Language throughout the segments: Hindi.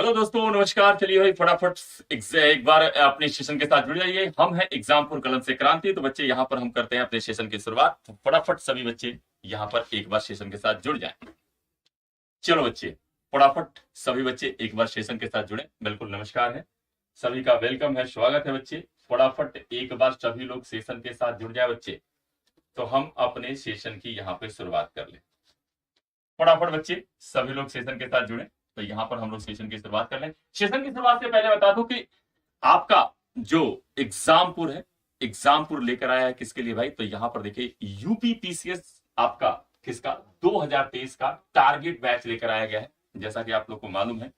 हेलो दोस्तों, नमस्कार। चलिए भाई फटाफट एक बार अपने सेशन के साथ जुड़ जाइए। हम हैं एग्जामपुर कलम से क्रांति। तो बच्चे यहाँ पर हम करते हैं अपने सेशन की शुरुआत। तो फटाफट सभी बच्चे यहाँ पर एक बार सेशन के साथ जुड़ जाएं। चलो बच्चे, फटाफट सभी बच्चे एक बार सेशन के साथ जुड़े। बिल्कुल नमस्कार है, सभी का वेलकम है, स्वागत है बच्चे। फटाफट एक बार सभी लोग सेशन के साथ जुड़ जाए बच्चे, तो हम अपने सेशन की यहाँ पे शुरुआत कर ले। फटाफट बच्चे सभी लोग सेशन के साथ जुड़े, तो यहाँ पर हम लोग सेशन की शुरुआत कर लें। सेशन की शुरुआत से पहले बता दूं कि आपका जो एग्जामपुर है, एग्जामपुर लेकर आया है किसके लिए भाई? तो यहाँ पर देखिए यूपीपीसीएस आपका किसका 2023 का टारगेट बैच लेकर आया गया है। जैसा कि आप लोग को मालूम है,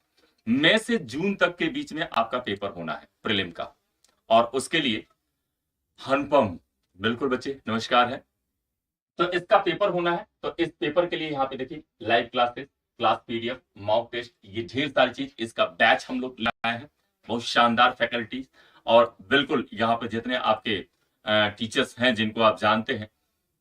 मई से जून तक के बीच में आपका पेपर होना है प्रीलिम का, और उसके लिए हनपम, बिल्कुल बच्चे नमस्कार है, तो इसका पेपर होना है। तो इस पेपर के लिए यहाँ पे देखिए live classes, class PDF, mock test, ये ढेर सारी चीज, इसका बैच हम लोग लाए हैं। बहुत शानदार फैकल्टी, और बिल्कुल यहाँ पे जितने आपके टीचर्स हैं जिनको आप जानते हैं,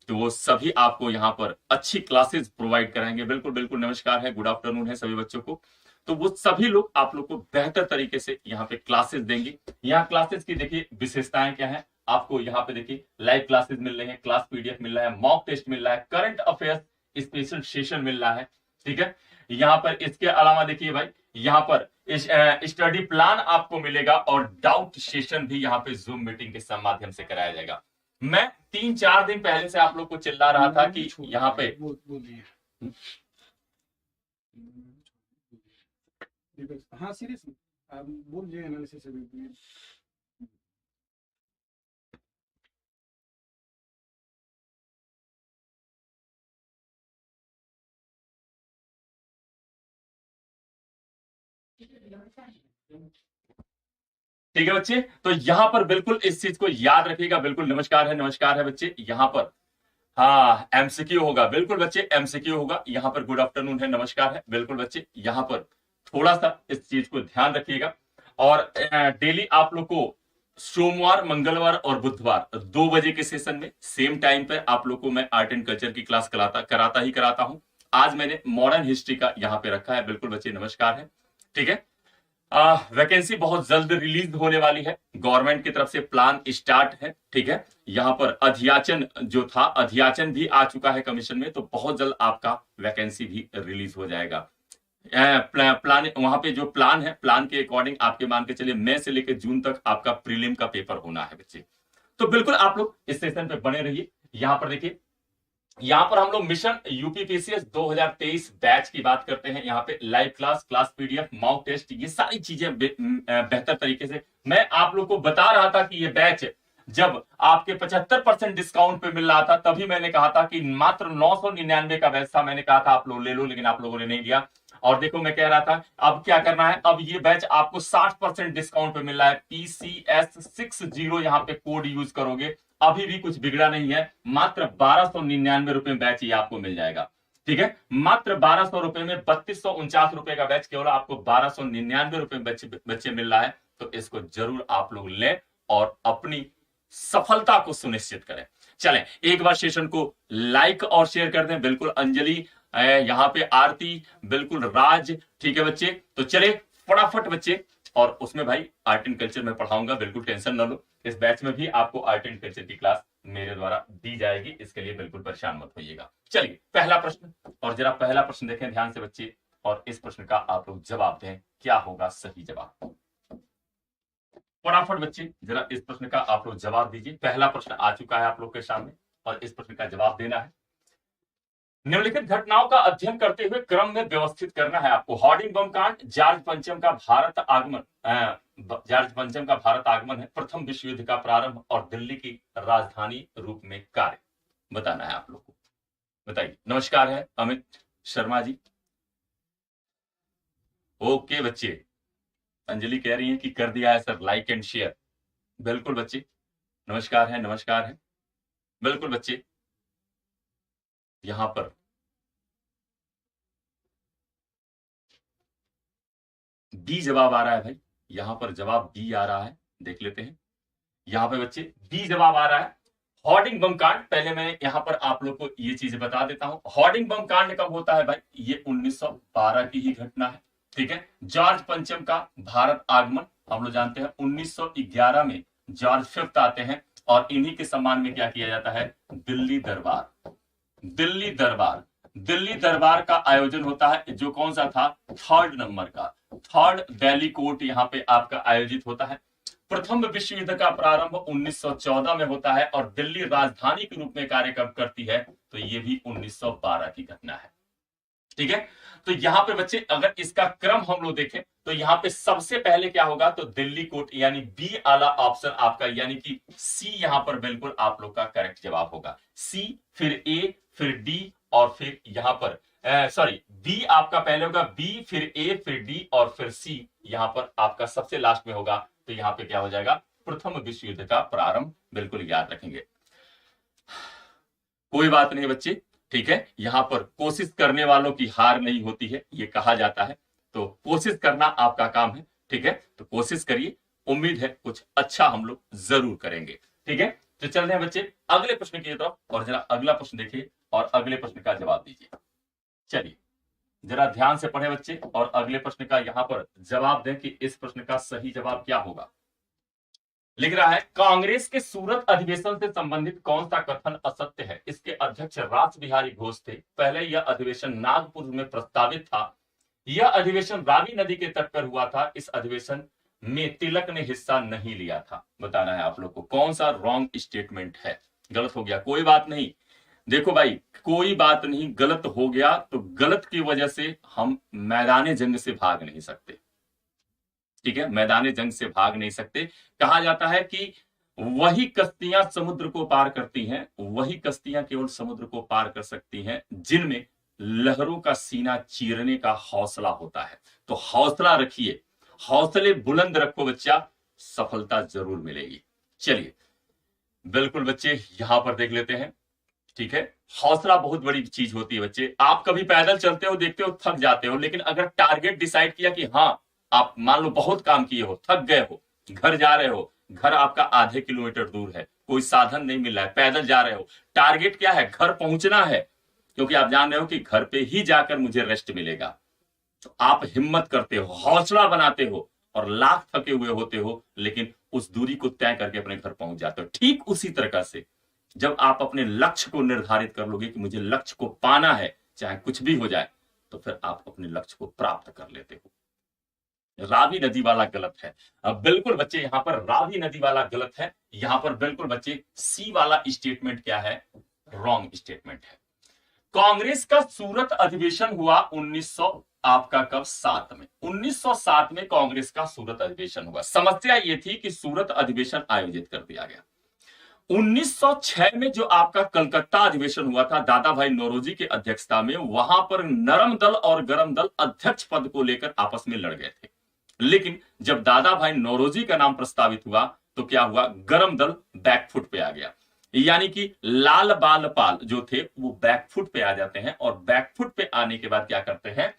तो वो सभी आपको यहाँ पर अच्छी क्लासेस प्रोवाइड कराएंगे। बिल्कुल बिल्कुल नमस्कार है, गुड आफ्टरनून है सभी बच्चों को। तो वो सभी लोग आप लोग को बेहतर तरीके से यहाँ पे क्लासेस देंगे। यहाँ क्लासेस की देखिए विशेषताएं क्या है, आपको यहाँ पे देखिए लाइव क्लासेस मिल रही है, क्लास पीडीएफ मिल रहा है, मॉक टेस्ट मिल रहा है, करंट अफेयर्स स्पेशल सेशन मिल रहा है। ठीक है, यहाँ पर इसके अलावा देखिए भाई, यहाँ पर स्टडी प्लान आपको मिलेगा, और डाउट सेशन भी यहाँ पे जूम मीटिंग के माध्यम से कराया जाएगा। मैं 3-4 दिन पहले से आप लोग को चिल्ला रहा था कि यहाँ पे हाँ सीरियस बोल रहे एनालिसिस ठीक है बच्चे, तो यहां पर बिल्कुल इस चीज को याद रखिएगा। बिल्कुल नमस्कार है बच्चे। यहां पर हाँ एमसीक्यू होगा, बिल्कुल बच्चे एमसीक्यू होगा। यहाँ पर गुड आफ्टरनून है, नमस्कार है, बिल्कुल बच्चे। यहाँ पर थोड़ा सा इस चीज को ध्यान रखिएगा। और डेली आप लोग को सोमवार, मंगलवार और बुधवार 2 बजे के सेशन में सेम टाइम पर आप लोग को मैं आर्ट एंड कल्चर की क्लास कराता हूं। आज मैंने मॉडर्न हिस्ट्री का यहाँ पे रखा है। बिल्कुल बच्चे नमस्कार है, ठीक है। वैकेंसी बहुत जल्द रिलीज होने वाली है, गवर्नमेंट की तरफ से प्लान स्टार्ट है। ठीक है, यहाँ पर अधियाचन जो था, अधियाचन भी आ चुका है कमीशन में, तो बहुत जल्द आपका वैकेंसी भी रिलीज हो जाएगा। प्लान वहां पे जो प्लान है, प्लान के अकॉर्डिंग आपके मान के चलिए मई से लेकर जून तक आपका प्रीलिम का पेपर होना है बच्चे। तो बिल्कुल आप लोग इस सेशन पे बने रहिए। यहाँ पर देखिए, यहाँ पर हम लोग मिशन यूपीपीसीएस 2023 बैच की बात करते हैं। यहाँ पे live class, class PDF, mock test, ये सारी चीजें बेहतर तरीके से मैं आप लोग को बता रहा था कि ये बैच जब आपके 75% डिस्काउंट पे मिल रहा था, तभी मैंने कहा था कि मात्र 999 का बैच था। मैंने कहा था आप लोग ले लो, लेकिन आप लोगों ने नहीं लिया। और देखो मैं कह रहा था अब क्या करना है, अब ये बैच आपको 60% डिस्काउंट पे मिल रहा है। PCS60 यहाँ पे कोड यूज करोगे, अभी भी कुछ बिगड़ा नहीं है। मात्र 1299 रुपए में बैच ये आपको मिल जाएगा। ठीक है, मात्र 1200 रुपए में 3249 रुपए का बैच केवल आपको 1299 रुपए में बच्चे मिल रहा है। तो इसको जरूर आप लोग लें और अपनी सफलता को सुनिश्चित करें। चलें एक बार सेशन को लाइक और शेयर कर दें। बिल्कुल अंजलि, यहाँ पे आरती, बिल्कुल राज, ठीक है बच्चे। तो चले फटाफट बच्चे, और उसमें भाई आर्ट एंड कल्चर में पढ़ाऊंगा, बिल्कुल टेंशन ना लो। इस बैच में भी आपको आर्ट एंड कल्चर की क्लास मेरे द्वारा दी जाएगी, इसके लिए बिल्कुल परेशान मत होइएगा। चलिए पहला प्रश्न, और जरा पहला प्रश्न देखें ध्यान से बच्चे, और इस प्रश्न का आप लोग जवाब दें, क्या होगा सही जवाब। फटाफट बच्चे जरा इस प्रश्न का आप लोग जवाब दीजिए। पहला प्रश्न आ चुका है आप लोग के सामने, और इस प्रश्न का जवाब देना है। निम्नलिखित घटनाओं का अध्ययन करते हुए क्रम में व्यवस्थित करना है आपको। हॉर्डिंग बम कांड, जॉर्ज पंचम का भारत आगमन है, प्रथम विश्व युद्ध का प्रारंभ, और दिल्ली की राजधानी रूप में कार्य बताना है आप लोग को। बताइए। नमस्कार है अमित शर्मा जी। ओके बच्चे, अंजलि कह रही है कि कर दिया है सर लाइक एंड शेयर। बिल्कुल बच्चे नमस्कार है, नमस्कार है, बिल्कुल बच्चे। यहां पर बी जवाब आ रहा है भाई, यहां पर जवाब बी आ रहा है, देख लेते हैं। यहां पे बच्चे बी जवाब आ रहा है, हॉर्डिंग बम कांड। पहले मैं यहां पर आप लोग को ये चीज बता देता हूं, हॉर्डिंग बम कांड कब होता है भाई, ये 1912 की ही घटना है। ठीक है। जॉर्ज पंचम का भारत आगमन हम लोग जानते हैं 1911 में जॉर्ज फिफ्थ आते हैं और इन्हीं के सम्मान में क्या किया जाता है, दिल्ली दरबार। दिल्ली दरबार, दिल्ली दरबार का आयोजन होता है जो कौन सा था, 3rd नंबर का, 3rd दिल्ली कोर्ट यहाँ पे आपका आयोजित होता है। प्रथम विश्व युद्ध का प्रारंभ 1914 में होता है और दिल्ली राजधानी के रूप में कार्य करती है, तो ये भी 1912 की घटना है। ठीक है। तो यहाँ पे बच्चे अगर इसका क्रम हम लोग देखें तो यहाँ पे सबसे पहले क्या होगा, तो दिल्ली कोर्ट, यानी बी वाला ऑप्शन आपका, यानी कि सी यहाँ पर बिल्कुल आप लोग का करेक्ट जवाब होगा। सी, फिर ए, फिर डी और फिर यहाँ पर सॉरी बी आपका पहले होगा, बी फिर ए फिर डी और फिर सी यहाँ पर आपका सबसे लास्ट में होगा। तो यहाँ पे क्या हो जाएगा, प्रथम विश्व युद्ध का प्रारंभ, बिल्कुल याद रखेंगे। कोई बात नहीं बच्चे, ठीक है। यहां पर कोशिश करने वालों की हार नहीं होती है, ये कहा जाता है, तो कोशिश करना आपका काम है, ठीक है। तो कोशिश करिए, उम्मीद है कुछ अच्छा हम लोग जरूर करेंगे, ठीक है। तो चलते हैं बच्चे अगले प्रश्न की तरफ और जरा अगला प्रश्न देखिए और अगले प्रश्न का जवाब दीजिए। चलिए जरा ध्यान से पढ़े बच्चे और अगले प्रश्न का यहां पर जवाब दें कि इस प्रश्न का सही जवाब क्या होगा। लिख रहा है, कांग्रेस के सूरत अधिवेशन से संबंधित कौन सा कथन असत्य है। इसके अध्यक्ष रास बिहारी घोष थे। पहले यह अधिवेशन नागपुर में प्रस्तावित था। यह अधिवेशन रावी नदी के तट पर हुआ था। इस अधिवेशन में तिलक ने हिस्सा नहीं लिया था। बताना है आप लोग को कौन सा रॉन्ग स्टेटमेंट है। गलत हो गया कोई बात नहीं, देखो भाई कोई बात नहीं, गलत हो गया तो गलत की वजह से हम मैदान जंग से भाग नहीं सकते, ठीक है। मैदान जंग से भाग नहीं सकते। कहा जाता है कि वही कश्तियां समुद्र को पार करती हैं, वही कश्तियां केवल समुद्र को पार कर सकती हैं जिनमें लहरों का सीना चीरने का हौसला होता है। तो हौसला रखिए, हौसले बुलंद रखो बच्चा, सफलता जरूर मिलेगी। चलिए बिल्कुल बच्चे यहां पर देख लेते हैं, ठीक है। हौसला बहुत बड़ी चीज होती है बच्चे। आप कभी पैदल चलते हो, देखते हो, थक जाते हो, लेकिन अगर टारगेट डिसाइड किया कि हाँ आप मान लो बहुत काम किए हो, थक गए हो, घर जा रहे हो, घर आपका आधे किलोमीटर दूर है, कोई साधन नहीं मिल रहा है, पैदल जा रहे हो, टारगेट क्या है, घर पहुंचना है, क्योंकि आप जान रहे हो कि घर पे ही जाकर मुझे रेस्ट मिलेगा। तो आप हिम्मत करते हो, हौसला बनाते हो और लाख थके हुए होते हो, लेकिन उस दूरी को तय करके अपने घर पहुंच जाते हो। ठीक उसी तरह से जब आप अपने लक्ष्य को निर्धारित कर लोगे कि मुझे लक्ष्य को पाना है, चाहे कुछ भी हो जाए, तो फिर आप अपने लक्ष्य को प्राप्त कर लेते हो। रावी नदी वाला गलत है। अब बिल्कुल बच्चे यहां पर रावी नदी वाला गलत है। यहां पर बिल्कुल बच्चे सी वाला स्टेटमेंट क्या है, रॉन्ग स्टेटमेंट है। कांग्रेस का सूरत अधिवेशन हुआ 1900 आपका कब 7 में, 1907 में कांग्रेस का सूरत अधिवेशन हुआ। समस्या यह थी कि सूरत अधिवेशन आयोजित कर दिया गया। 1906 में जो आपका कलकत्ता अधिवेशन हुआ था दादा भाई नौरोजी की अध्यक्षता में, वहां पर नरम दल और गरम दल अध्यक्ष पद को लेकर आपस में लड़ गए थे। लेकिन जब दादा भाई नौरोजी का नाम प्रस्तावित हुआ तो क्या हुआ, गरम दल बैकफुट पे आ गया, यानी कि लाल बाल पाल जो थे वो बैकफुट पे आ जाते हैं और बैकफुट पे आने के बाद क्या करते हैं,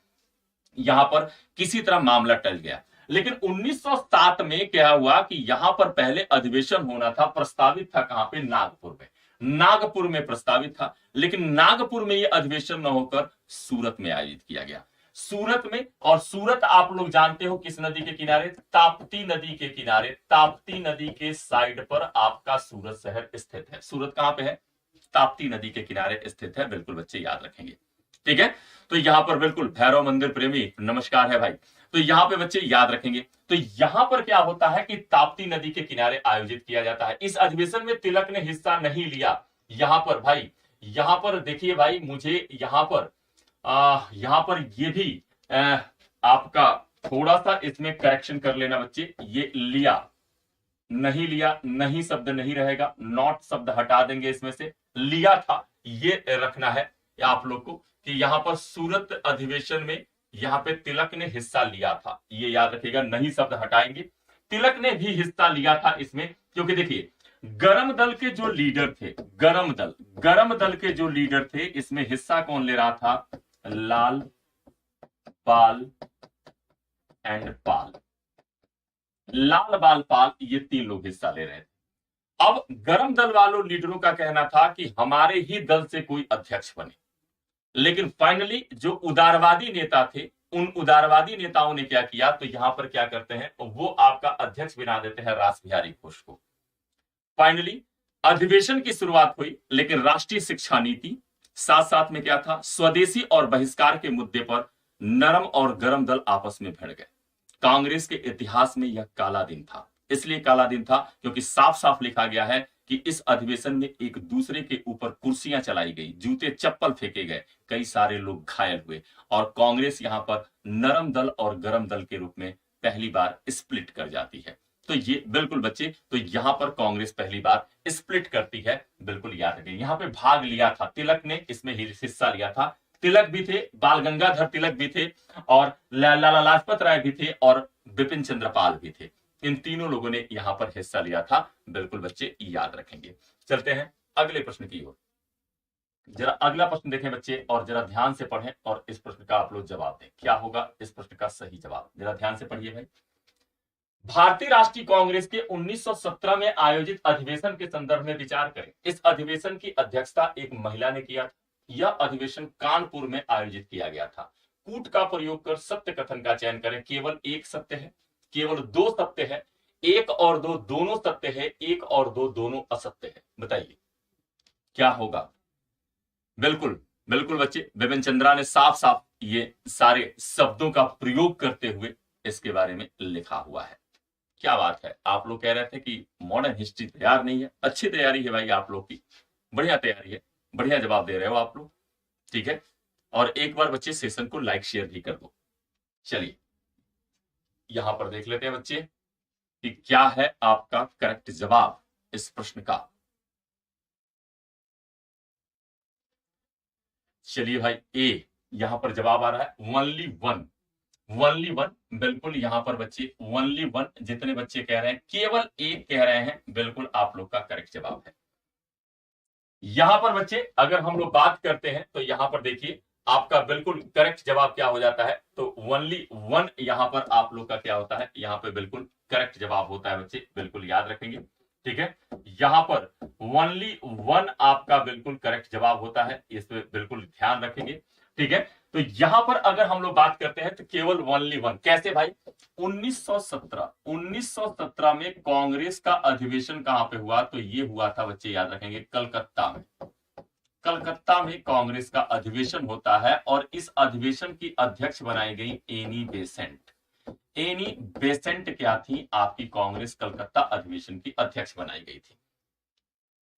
यहां पर किसी तरह मामला टल गया। लेकिन 1907 में क्या हुआ कि यहां पर पहले अधिवेशन होना था, प्रस्तावित था कहां पे, नागपुर में, नागपुर में प्रस्तावित था, लेकिन नागपुर में यह अधिवेशन न होकर सूरत में आयोजित किया गया। सूरत में, और सूरत आप लोग जानते हो किस नदी के किनारे, ताप्ती नदी के किनारे, ताप्ती नदी के साइड पर आपका सूरत शहर स्थित है। सूरत कहां पे है, ताप्ती नदी के किनारे स्थित है, बिल्कुल बच्चे याद रखेंगे, ठीक है। तो यहां पर बिल्कुल भैरव मंदिर प्रेमी नमस्कार है भाई, तो यहां पे बच्चे याद रखेंगे। तो यहां पर क्या होता है कि ताप्ती नदी के किनारे आयोजित किया जाता है। इस अधिवेशन में तिलक ने हिस्सा नहीं लिया। यहां पर भाई, यहां पर देखिए भाई, मुझे यहां पर ये भी आपका थोड़ा सा इसमें करेक्शन कर लेना बच्चे। ये लिया, नहीं लिया, नहीं शब्द नहीं रहेगा, नॉट शब्द हटा देंगे इसमें से, लिया था ये रखना है आप लोग को कि यहां पर सूरत अधिवेशन में यहां पे तिलक ने हिस्सा लिया था, ये याद रखिएगा, नहीं शब्द हटाएंगे। तिलक ने भी हिस्सा लिया था इसमें, क्योंकि देखिए गरम दल के जो लीडर थे, गरम दल के जो लीडर थे, इसमें हिस्सा कौन ले रहा था, लाल बाल एंड पाल, लाल बाल पाल, ये 3 लोग हिस्सा ले रहे थे। अब गरम दल वालों लीडरों का कहना था कि हमारे ही दल से कोई अध्यक्ष बने, लेकिन फाइनली जो उदारवादी नेता थे उन उदारवादी नेताओं ने क्या किया, तो यहां पर क्या करते हैं, वो आपका अध्यक्ष बना देते हैं रास बिहारी घोष को। फाइनली अधिवेशन की शुरुआत हुई, लेकिन राष्ट्रीय शिक्षा नीति साथ साथ में क्या था, स्वदेशी और बहिष्कार के मुद्दे पर नरम और गरम दल आपस में भिड़ गए। कांग्रेस के इतिहास में यह काला दिन था। इसलिए काला दिन था क्योंकि साफ साफ लिखा गया है कि इस अधिवेशन में एक दूसरे के ऊपर कुर्सियां चलाई गई, जूते चप्पल फेंके गए, कई सारे लोग घायल हुए और कांग्रेस यहां पर नरम दल और गरम दल के रूप में पहली बार स्प्लिट कर जाती है। तो ये बिल्कुल बच्चे, तो यहां पर कांग्रेस पहली बार स्प्लिट करती है, बिल्कुल याद रखें। यहां पे भाग लिया था तिलक ने, इसमें हिस्सा लिया था, तिलक भी थे, बाल गंगाधर तिलक भी थे और लाला लाजपत राय भी थे और बिपिन चंद्रपाल भी थे। इन तीनों लोगों ने यहां पर हिस्सा लिया था, बिल्कुल बच्चे याद रखेंगे। चलते हैं अगले प्रश्न की ओर। जरा अगला प्रश्न देखें बच्चे और जरा ध्यान से पढ़ें और इस प्रश्न का आप लोग जवाब दें। क्या होगा इस प्रश्न का सही जवाब, जरा ध्यान से पढ़िए भाई। भारतीय राष्ट्रीय कांग्रेस के 1917 में आयोजित अधिवेशन के संदर्भ में विचार करें। इस अधिवेशन की अध्यक्षता एक महिला ने किया था। यह अधिवेशन कानपुर में आयोजित किया गया था। कूट का प्रयोग कर सत्य कथन का चयन करें। केवल एक सत्य है, केवल दो सत्य है, एक और दो दोनों सत्य है, एक और दो दोनों असत्य है। बताइए क्या होगा। बिल्कुल बिल्कुल बच्चे, बिपिन चंद्रा ने साफ साफ ये सारे शब्दों का प्रयोग करते हुए इसके बारे में लिखा हुआ है। क्या बात है, आप लोग कह रहे थे कि मॉडर्न हिस्ट्री तैयार नहीं है। अच्छी तैयारी है भाई आप लोग की, बढ़िया तैयारी है, बढ़िया जवाब दे रहे हो आप लोग, ठीक है। और एक बार बच्चे सेशन को लाइक शेयर भी कर दो। चलिए यहां पर देख लेते हैं बच्चे कि क्या है आपका करेक्ट जवाब इस प्रश्न का। चलिए भाई ए यहां पर जवाब आ रहा है ओनली वन, ओनली वन, बिल्कुल यहां पर बच्चे ओनली वन, जितने बच्चे कह रहे हैं केवल एक कह रहे हैं, बिल्कुल आप लोग का करेक्ट जवाब है। यहां पर बच्चे अगर हम लोग बात करते हैं तो यहां पर देखिए आपका बिल्कुल करेक्ट जवाब क्या हो जाता है, तो ओनली वन यहां पर आप लोग का क्या होता है, यहां पर बिल्कुल करेक्ट जवाब होता है बच्चे, बिल्कुल याद रखेंगे, ठीक है। यहां पर ओनली वन आपका बिल्कुल करेक्ट जवाब होता है, इस पर बिल्कुल ध्यान रखेंगे, ठीक है। तो यहां पर अगर हम लोग बात करते हैं तो केवल ओनली वन कैसे भाई, 1917 में कांग्रेस का अधिवेशन कहां पे हुआ, तो ये हुआ था बच्चे याद रखेंगे कलकत्ता में। कलकत्ता में कांग्रेस का अधिवेशन होता है और इस अधिवेशन की अध्यक्ष बनाई गई एनी बेसेंट। एनी बेसेंट क्या थी, आपकी कांग्रेस कलकत्ता अधिवेशन की अध्यक्ष बनाई गई थी।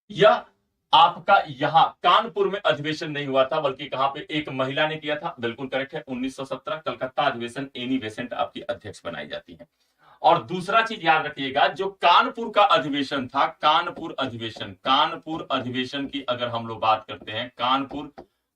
यह आपका यहां कानपुर में अधिवेशन नहीं हुआ था, बल्कि कहां पे एक महिला ने किया था, बिल्कुल करेक्ट है। 1917 कलकत्ता अधिवेशन, एनी बेसेंट आपकी अध्यक्ष बनाई जाती है। और दूसरा चीज याद रखिएगा, जो कानपुर का अधिवेशन था, कानपुर अधिवेशन, कानपुर अधिवेशन की अगर हम लोग बात करते हैं, कानपुर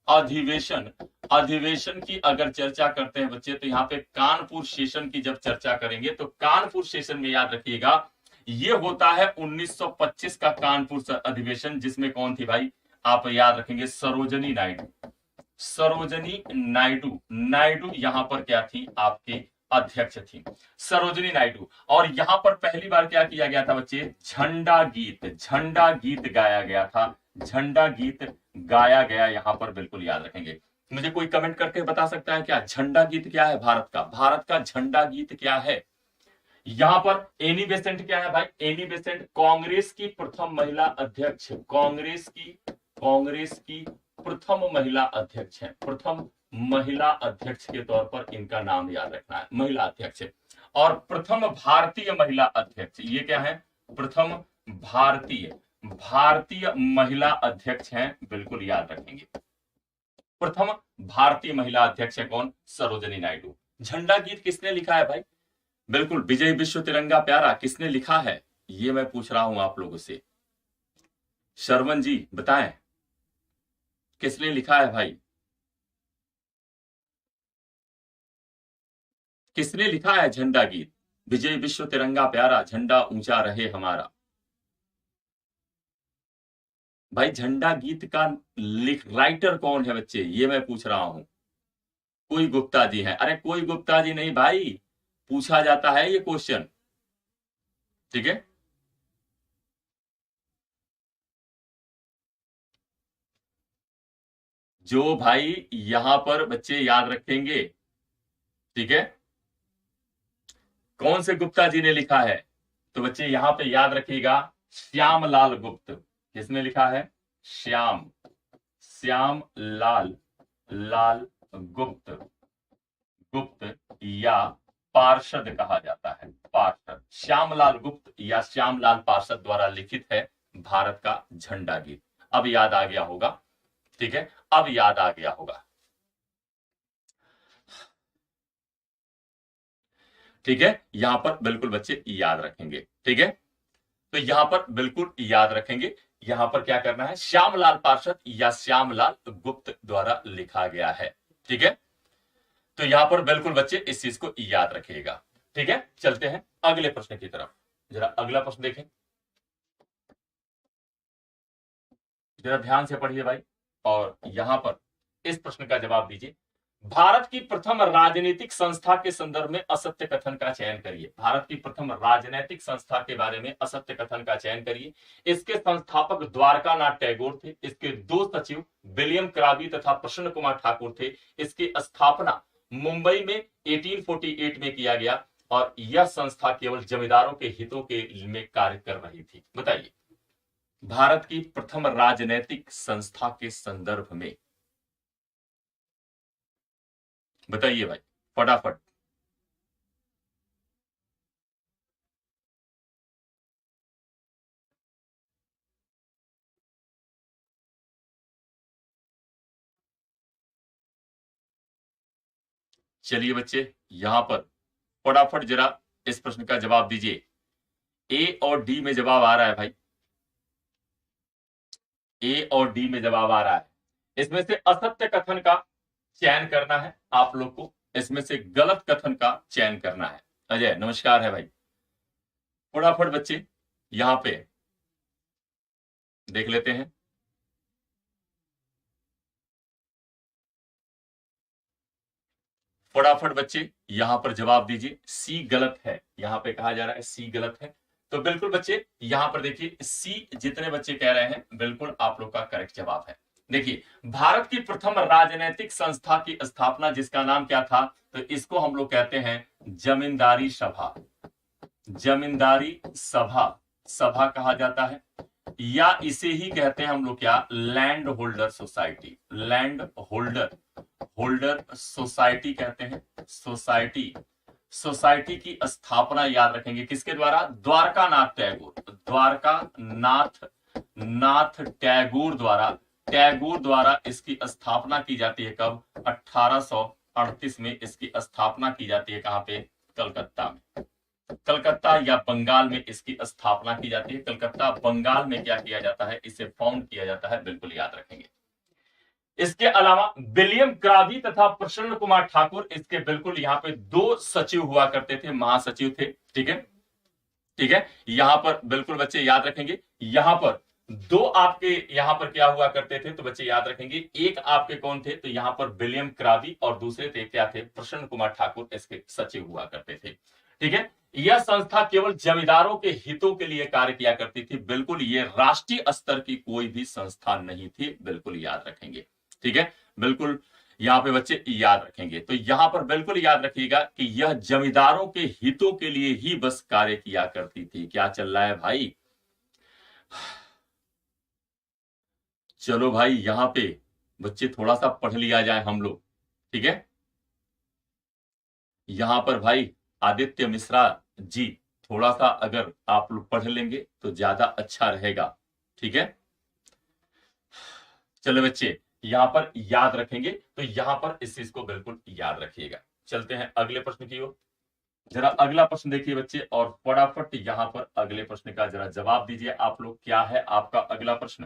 अधिवेशन, अधिवेशन की अगर चर्चा करते हैं बच्चे, तो यहाँ पे कानपुर सेशन की जब चर्चा करेंगे तो कानपुर सेशन में याद रखिएगा ये होता है 1925 का कानपुर अधिवेशन, जिसमें कौन थी भाई, आप याद रखेंगे सरोजनी नायडू, सरोजनी नायडू, नायडू यहां पर क्या थी, आपके अध्यक्ष थी सरोजनी नायडू। और यहां पर पहली बार क्या किया गया था बच्चे, झंडा गीत, झंडा गीत गाया गया था, झंडा गीत गाया गया यहां पर, बिल्कुल याद रखेंगे। मुझे कोई कमेंट करके बता सकता है क्या झंडा गीत क्या है भारत का, भारत का झंडा गीत क्या है। यहां पर एनी बेसेंट क्या है भाई, एनी बेसेंट कांग्रेस की प्रथम महिला अध्यक्ष, कांग्रेस की प्रथम महिला अध्यक्ष है, प्रथम महिला अध्यक्ष के तौर पर इनका नाम याद रखना है, महिला अध्यक्ष। और प्रथम भारतीय महिला अध्यक्ष, ये क्या है, प्रथम भारतीय, भारतीय महिला अध्यक्ष हैं, बिल्कुल याद रखेंगे। प्रथम भारतीय महिला अध्यक्ष है कौन, सरोजनी नायडू। झंडा गीत किसने लिखा है भाई, बिल्कुल विजय विश्व तिरंगा प्यारा किसने लिखा है, ये मैं पूछ रहा हूं आप लोगों से। शर्मन जी बताएं किसने लिखा है भाई, किसने लिखा है झंडा गीत, विजय विश्व तिरंगा प्यारा, झंडा ऊंचा रहे हमारा। भाई झंडा गीत का राइटर कौन है बच्चे, ये मैं पूछ रहा हूं। कोई गुप्ता जी है, अरे कोई गुप्ता जी नहीं भाई, पूछा जाता है ये क्वेश्चन, ठीक है। जो भाई यहां पर बच्चे याद रखेंगे, ठीक है, कौन से गुप्ता जी ने लिखा है? तो बच्चे यहां पे याद रखिएगा, श्यामलाल गुप्त। किसने लिखा है? श्याम लाल लाल गुप्त। गुप्त या पार्षद कहा जाता है, पार्षद। श्यामलाल गुप्त या श्यामलाल पार्षद द्वारा लिखित है भारत का झंडा गीत। अब याद आ गया होगा, ठीक है, अब याद आ गया होगा। ठीक है, यहां पर बिल्कुल बच्चे याद रखेंगे। ठीक है, तो यहां पर बिल्कुल याद रखेंगे, यहां पर क्या करना है, श्यामलाल पार्षद या श्यामलाल गुप्त द्वारा लिखा गया है। ठीक है, तो यहां पर बिल्कुल बच्चे इस चीज को याद रखिएगा। ठीक है, चलते हैं अगले प्रश्न की तरफ। जरा अगला प्रश्न देखें, जरा ध्यान से पढ़िए भाई, और यहां पर इस प्रश्न का जवाब दीजिए। भारत की प्रथम राजनीतिक संस्था के संदर्भ में असत्य कथन का चयन करिए। भारत की प्रथम राजनीतिक संस्था के बारे में असत्य कथन का चयन करिए। इसके संस्थापक द्वारकानाथ टैगोर थे। इसके दो सचिव विलियम क्राबी तथा प्रसन्न कुमार ठाकुर थे। इसकी स्थापना मुंबई में 1848 में किया गया और यह संस्था केवल जमींदारों के हितों के में कार्य कर रही थी। बताइए, भारत की प्रथम राजनीतिक संस्था के संदर्भ में बताइए भाई, फटाफट। चलिए बच्चे, यहां पर फटाफट जरा इस प्रश्न का जवाब दीजिए। ए और डी में जवाब आ रहा है भाई, ए और डी में जवाब आ रहा है। इसमें से असत्य कथन का चयन करना है आप लोग को, इसमें से गलत कथन का चयन करना है। अजय नमस्कार है भाई, फटाफट बच्चे यहां पे देख लेते हैं। फटाफट बच्चे यहां पर जवाब दीजिए। सी गलत है, यहां पे कहा जा रहा है सी गलत है। तो बिल्कुल बच्चे यहां पर देखिए, सी जितने बच्चे कह रहे हैं बिल्कुल आप लोग का करेक्ट जवाब है। देखिए, भारत की प्रथम राजनीतिक संस्था की स्थापना जिसका नाम क्या था, तो इसको हम लोग कहते हैं जमींदारी सभा। जमींदारी सभा, सभा कहा जाता है, या इसे ही कहते हैं हम लोग क्या, land holder society. Land holder holder society कहते हैं, सोसाइटी। सोसाइटी की स्थापना याद रखेंगे किसके द्वारा, द्वारकानाथ टैगोर। द्वारकानाथ नाथ टैगोर द्वारा, टैगोर द्वारा इसकी स्थापना की जाती है। कब? 1838 में इसकी स्थापना की जाती है। कहां पे? कलकत्ता में। कलकत्ता या बंगाल में इसकी स्थापना की जाती है। कलकत्ता बंगाल में क्या किया जाता है, इसे फाउंड किया जाता है, बिल्कुल याद रखेंगे। इसके अलावा विलियम क्राबी तथा प्रसन्न कुमार ठाकुर, इसके बिल्कुल यहां पे दो सचिव हुआ करते थे, महासचिव थे। ठीक है, ठीक है, यहां पर बिल्कुल बच्चे याद रखेंगे। यहां पर दो आपके यहां पर क्या हुआ करते थे, तो बच्चे याद रखेंगे, एक आपके कौन थे, तो यहां पर विलियम क्राबी और दूसरे थे क्या थे, प्रसन्न कुमार ठाकुर इसके सचिव हुआ करते थे। ठीक है, यह संस्था केवल जमींदारों के हितों के लिए कार्य किया करती थी। बिल्कुल ये राष्ट्रीय स्तर की कोई भी संस्था नहीं थी, बिल्कुल याद रखेंगे। ठीक है, बिल्कुल यहां पे बच्चे याद रखेंगे। तो यहां पर बिल्कुल याद रखिएगा कि यह जमींदारों के हितों के लिए ही बस कार्य किया करती थी। क्या चल रहा है भाई? चलो भाई, यहां पे बच्चे थोड़ा सा पढ़ लिया जाए हम लोग। ठीक है, यहां पर भाई आदित्य मिश्रा जी, थोड़ा सा अगर आप लोग पढ़ लेंगे तो ज्यादा अच्छा रहेगा। ठीक है, चलो बच्चे यहां पर याद रखेंगे, तो यहां पर इस चीज को बिल्कुल याद रखिएगा। चलते हैं अगले प्रश्न की ओर। जरा अगला प्रश्न देखिए बच्चे, और फटाफट यहां पर अगले प्रश्न का जरा जवाब दीजिए आप लोग। क्या है आपका अगला प्रश्न?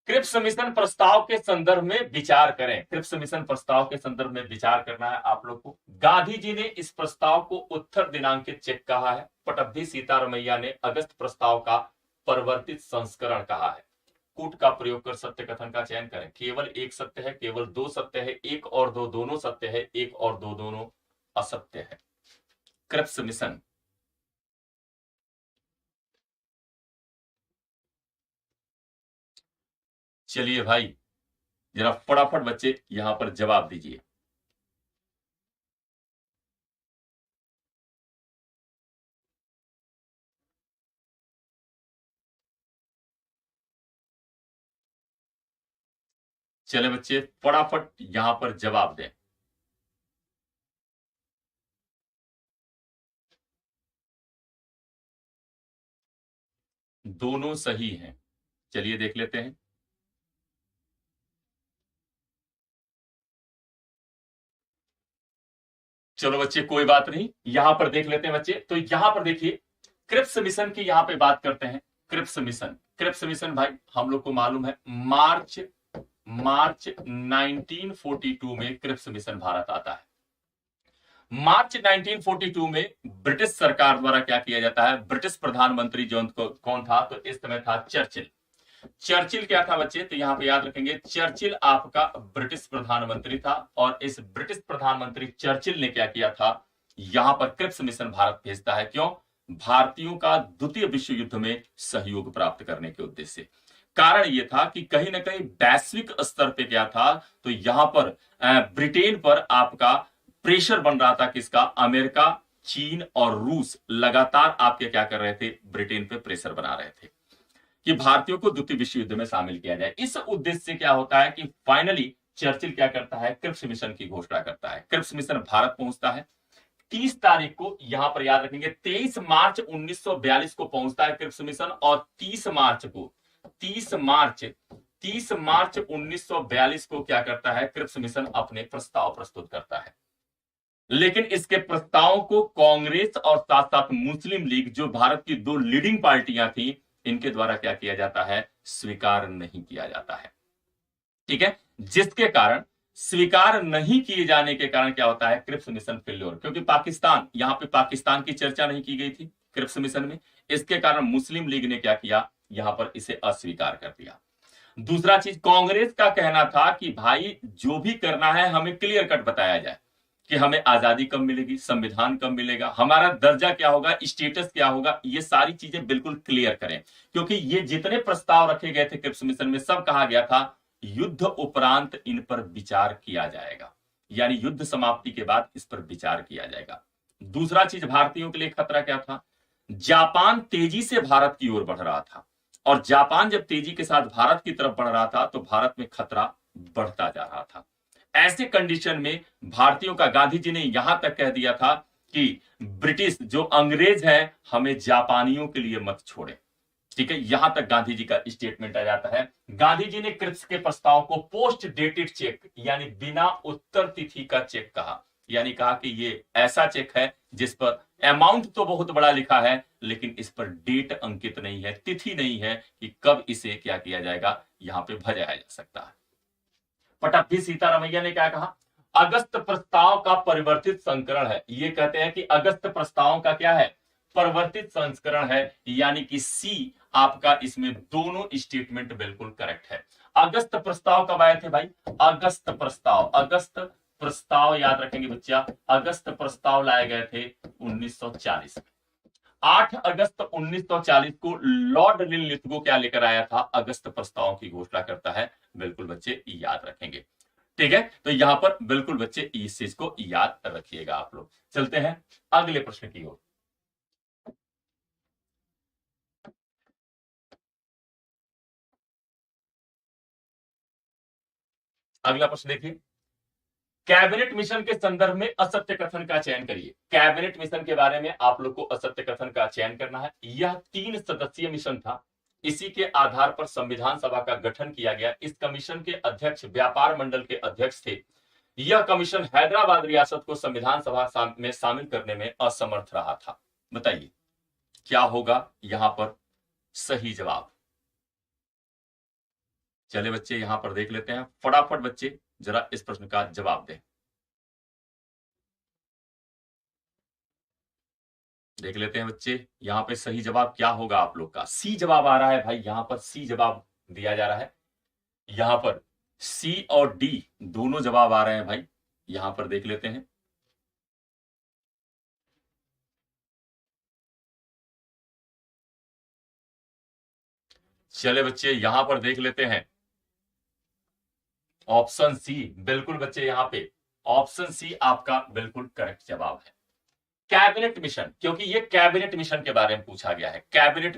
क्रिप्स मिशन प्रस्ताव के संदर्भ में विचार करें। क्रिप्स मिशन प्रस्ताव के संदर्भ में विचार करना है आप लोग को। गांधी जी ने इस प्रस्ताव को उत्तर दिनांकित चेक कहा है। पटब्धी सीतारमैया ने अगस्त प्रस्ताव का परिवर्तित संस्करण कहा है। कूट का प्रयोग कर सत्य कथन का चयन करें। केवल एक सत्य है, केवल दो सत्य है, एक और दो दोनों सत्य है, एक और दो दोनों असत्य है। क्रिप्स मिशन, चलिए भाई जरा फटाफट बच्चे यहां पर जवाब दीजिए। चले बच्चे फटाफट यहां पर जवाब दें। दोनों सही हैं। चलिए देख लेते हैं। चलो बच्चे कोई बात नहीं, यहां पर देख लेते हैं बच्चे। तो यहां पर देखिए क्रिप्स मिशन की यहां पे बात करते हैं। क्रिप्स मिशन भाई हम लोग को मालूम है मार्च मार्च 1942 में क्रिप्स मिशन भारत आता है। मार्च 1942 में ब्रिटिश सरकार द्वारा क्या किया जाता है, ब्रिटिश प्रधानमंत्री जो कौन था, तो इस समय था चर्चिल। चर्चिल क्या था बच्चे, तो यहां पे याद रखेंगे चर्चिल आपका ब्रिटिश प्रधानमंत्री था। और इस ब्रिटिश प्रधानमंत्री चर्चिल ने क्या किया था, यहां पर क्रिप्स मिशन भारत भेजता है। क्यों, भारतीयों का द्वितीय विश्व युद्ध में सहयोग प्राप्त करने के उद्देश्य से। कारण यह था कि कहीं ना कहीं वैश्विक स्तर पे क्या था, तो यहां पर ब्रिटेन पर आपका प्रेशर बन रहा था। किसका, अमेरिका, चीन और रूस लगातार आपके क्या कर रहे थे, ब्रिटेन पे प्रेशर बना रहे थे कि भारतीयों को द्वितीय विश्व युद्ध में शामिल किया जाए। इस उद्देश्य से क्या होता है कि फाइनली चर्चिल क्या करता है, क्रिप्स मिशन की घोषणा करता है। क्रिप्स मिशन भारत पहुंचता है 30 तारीख को, यहां पर याद रखेंगे 23 मार्च 1942 को पहुंचता है क्रिप्स मिशन। और 30 मार्च 1942 को क्या करता है, क्रिप्स मिशन अपने प्रस्ताव प्रस्तुत करता है। लेकिन इसके प्रस्ताव को कांग्रेस और साथ साथ मुस्लिम लीग, जो भारत की दो लीडिंग पार्टियां थी, इनके द्वारा क्या किया जाता है, स्वीकार नहीं किया जाता है। ठीक है, जिसके कारण स्वीकार नहीं किए जाने के कारण क्या होता है, क्रिप्स मिशन फेल्योर। क्योंकि पाकिस्तान, यहां पे पाकिस्तान की चर्चा नहीं की गई थी क्रिप्स मिशन में, इसके कारण मुस्लिम लीग ने क्या किया, यहां पर इसे अस्वीकार कर दिया। दूसरा चीज, कांग्रेस का कहना था कि भाई जो भी करना है हमें क्लियर कट बताया जाए कि हमें आजादी कब मिलेगी, संविधान कब मिलेगा, हमारा दर्जा क्या होगा, स्टेटस क्या होगा, ये सारी चीजें बिल्कुल क्लियर करें। क्योंकि ये जितने प्रस्ताव रखे गए थे क्रिप्स मिशन में, सब कहा गया था युद्ध उपरांत इन पर विचार किया जाएगा, यानी युद्ध समाप्ति के बाद इस पर विचार किया जाएगा। दूसरा चीज, भारतीयों के लिए खतरा क्या था, जापान तेजी से भारत की ओर बढ़ रहा था। और जापान जब तेजी के साथ भारत की तरफ बढ़ रहा था, तो भारत में खतरा बढ़ता जा रहा था। ऐसे कंडीशन में भारतीयों का, गांधी जी ने यहां तक कह दिया था कि ब्रिटिश जो अंग्रेज है, हमें जापानियों के लिए मत छोड़े। ठीक है, यहां तक गांधी जी का स्टेटमेंट आ जाता है। गांधी जी ने क्रिप्स के प्रस्ताव को पोस्ट डेटेड चेक, यानी बिना उत्तर तिथि का चेक कहा। यानी कहा कि ये ऐसा चेक है जिस पर अमाउंट तो बहुत बड़ा लिखा है, लेकिन इस पर डेट अंकित नहीं है, तिथि नहीं है कि कब इसे क्या किया जाएगा, यहां पे भेजा जा सकता है। पटप्पी सीतारमैया ने क्या कहा, अगस्त प्रस्ताव का परिवर्तित संस्करण है। ये कहते हैं कि अगस्त प्रस्ताव का क्या है, परिवर्तित संस्करण है। यानी कि सी आपका इसमें दोनों स्टेटमेंट बिल्कुल करेक्ट है। अगस्त प्रस्ताव कब आए थे भाई, अगस्त प्रस्ताव याद रखेंगे बच्चा, अगस्त प्रस्ताव लाए गए थे 1940 में। 8 अगस्त 1940 को लॉर्ड लिनलिथगो क्या लेकर आया था, अगस्त प्रस्ताव की घोषणा करता है। बिल्कुल बच्चे याद रखेंगे। ठीक है, तो यहां पर बिल्कुल बच्चे इस चीज को याद रखिएगा आप लोग। चलते हैं अगले प्रश्न की ओर। अगला प्रश्न देखिए, कैबिनेट मिशन के संदर्भ में असत्य कथन का चयन करिए। कैबिनेट मिशन के बारे में आप लोग को असत्य कथन का चयन करना है। यह 3 सदस्यीय मिशन था। इसी के आधार पर संविधान सभा का गठन किया गया। इस कमीशन के अध्यक्ष व्यापार मंडल के अध्यक्ष थे। यह कमीशन हैदराबाद रियासत को संविधान सभा में शामिल करने में असमर्थ रहा था। बताइए क्या होगा यहां पर सही जवाब। चले बच्चे यहां पर देख लेते हैं, फटाफट बच्चे जरा इस प्रश्न का जवाब दें। देख लेते हैं बच्चे यहां पे सही जवाब क्या होगा आप लोग का। सी जवाब आ रहा है भाई, यहां पर सी जवाब दिया जा रहा है। यहां पर सी और डी दोनों जवाब आ रहे हैं भाई, यहां पर देख लेते हैं। चले बच्चे यहां पर देख लेते हैं, ऑप्शन सी बिल्कुल बच्चे, यहां पे ऑप्शन सी आपका बिल्कुल करेक्ट जवाब है। कैबिनेट मिशन, क्योंकि ये कैबिनेट मिशन के बारे में पूछा गया है। कैबिनेट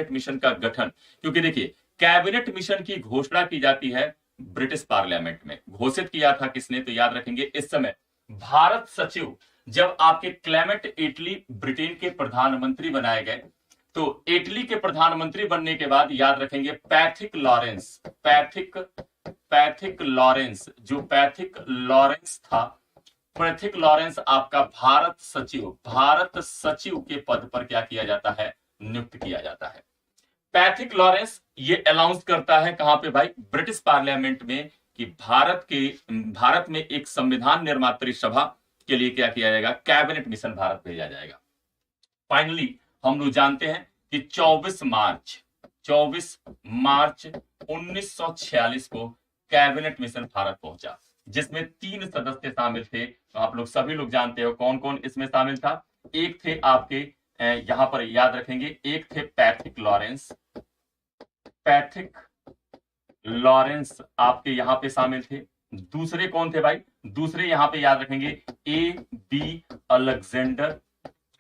मिशन का गठन, क्योंकि देखिए कैबिनेट मिशन की घोषणा की जाती है ब्रिटिश पार्लियामेंट में घोषित किया था किसने, तो याद रखेंगे इस समय भारत सचिव जब आपके क्लेमेंट एटली ब्रिटेन के प्रधानमंत्री बनाए गए, तो इटली के प्रधानमंत्री बनने के बाद याद रखेंगे पैथिक लॉरेंस, पैथिक लॉरेंस, जो पैथिक लॉरेंस था, पैथिक लॉरेंस आपका भारत सचिव के पद पर क्या किया जाता है, नियुक्त किया जाता है। पैथिक लॉरेंस ये अनाउंस करता है कहां पे भाई, ब्रिटिश पार्लियामेंट में, कि भारत में एक संविधान निर्मात्री सभा के लिए क्या किया जाएगा, कैबिनेट मिशन भारत भेजा जाएगा। फाइनली हम लोग जानते हैं कि 24 मार्च 1946 को कैबिनेट मिशन भारत पहुंचा, जिसमें 3 सदस्य शामिल थे। तो आप लोग सभी लोग जानते हो कौन कौन इसमें शामिल था। एक थे आपके यहां पर याद रखेंगे, एक थे पैथिक लॉरेंस आपके यहां पे शामिल थे। दूसरे कौन थे भाई, दूसरे यहां पे याद रखेंगे ए बी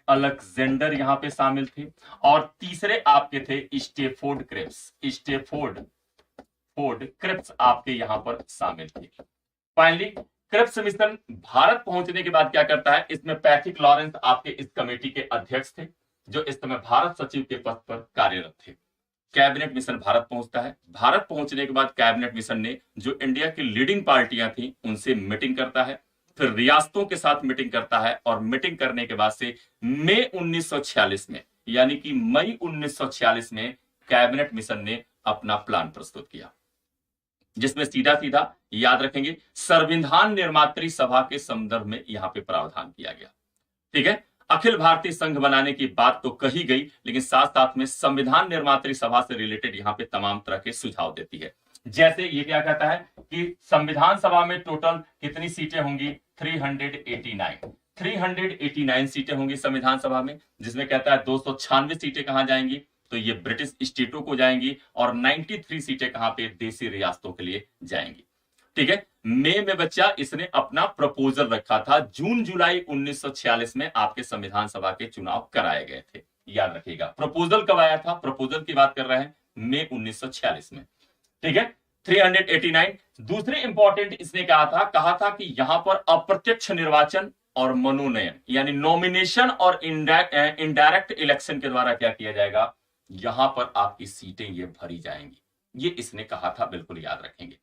अलेक्जेंडर यहां पे शामिल थे। और तीसरे आपके थे स्टेफोर्ड क्रिप्स आपके यहां पर शामिल थे। फाइनली क्रिप्स मिशन भारत पहुंचने के बाद क्या करता है, इसमें पैथिक लॉरेंस आपके इस कमेटी के अध्यक्ष थे, जो इस समय भारत सचिव के पद पर कार्यरत थे। कैबिनेट मिशन भारत पहुंचता है। भारत पहुंचने के बाद कैबिनेट मिशन ने जो इंडिया की लीडिंग पार्टियां थी उनसे मीटिंग करता है, फिर रियासतों के साथ मीटिंग करता है, और मीटिंग करने के बाद से मई 1946 में, यानी कि मई 1946 में कैबिनेट मिशन ने अपना प्लान प्रस्तुत किया, जिसमें सीधा सीधा याद रखेंगे संविधान निर्मात्री सभा के संदर्भ में यहां पे प्रावधान किया गया। ठीक है, अखिल भारतीय संघ बनाने की बात तो कही गई, लेकिन साथ साथ में संविधान निर्मात्री सभा से रिलेटेड यहां पे तमाम तरह के सुझाव देती है। जैसे ये क्या कहता है कि संविधान सभा में टोटल कितनी सीटें होंगी, 389 सीटें होंगी संविधान सभा में, जिसमें कहता है 296 सीटें कहां जाएंगी, तो ये ब्रिटिश स्टेटों को जाएंगी, और 93 सीटें कहां पे, देशी रियासतों के लिए जाएंगी। ठीक है, मई में बच्चा इसने अपना प्रपोजल रखा था। जून जुलाई 1946 में आपके संविधान सभा के चुनाव कराए गए थे, याद रखिएगा। प्रपोजल कब आया था, प्रपोजल की बात कर रहे हैं मई 1946 में। ठीक है, 389। दूसरे इंपॉर्टेंट इसने कहा था कि यहां पर अप्रत्यक्ष निर्वाचन और मनोनयन, यानी नॉमिनेशन और इनडायरेक्ट इलेक्शन के द्वारा क्या किया जाएगा, यहां पर आपकी सीटें ये भरी जाएंगी, ये इसने कहा था, बिल्कुल याद रखेंगे।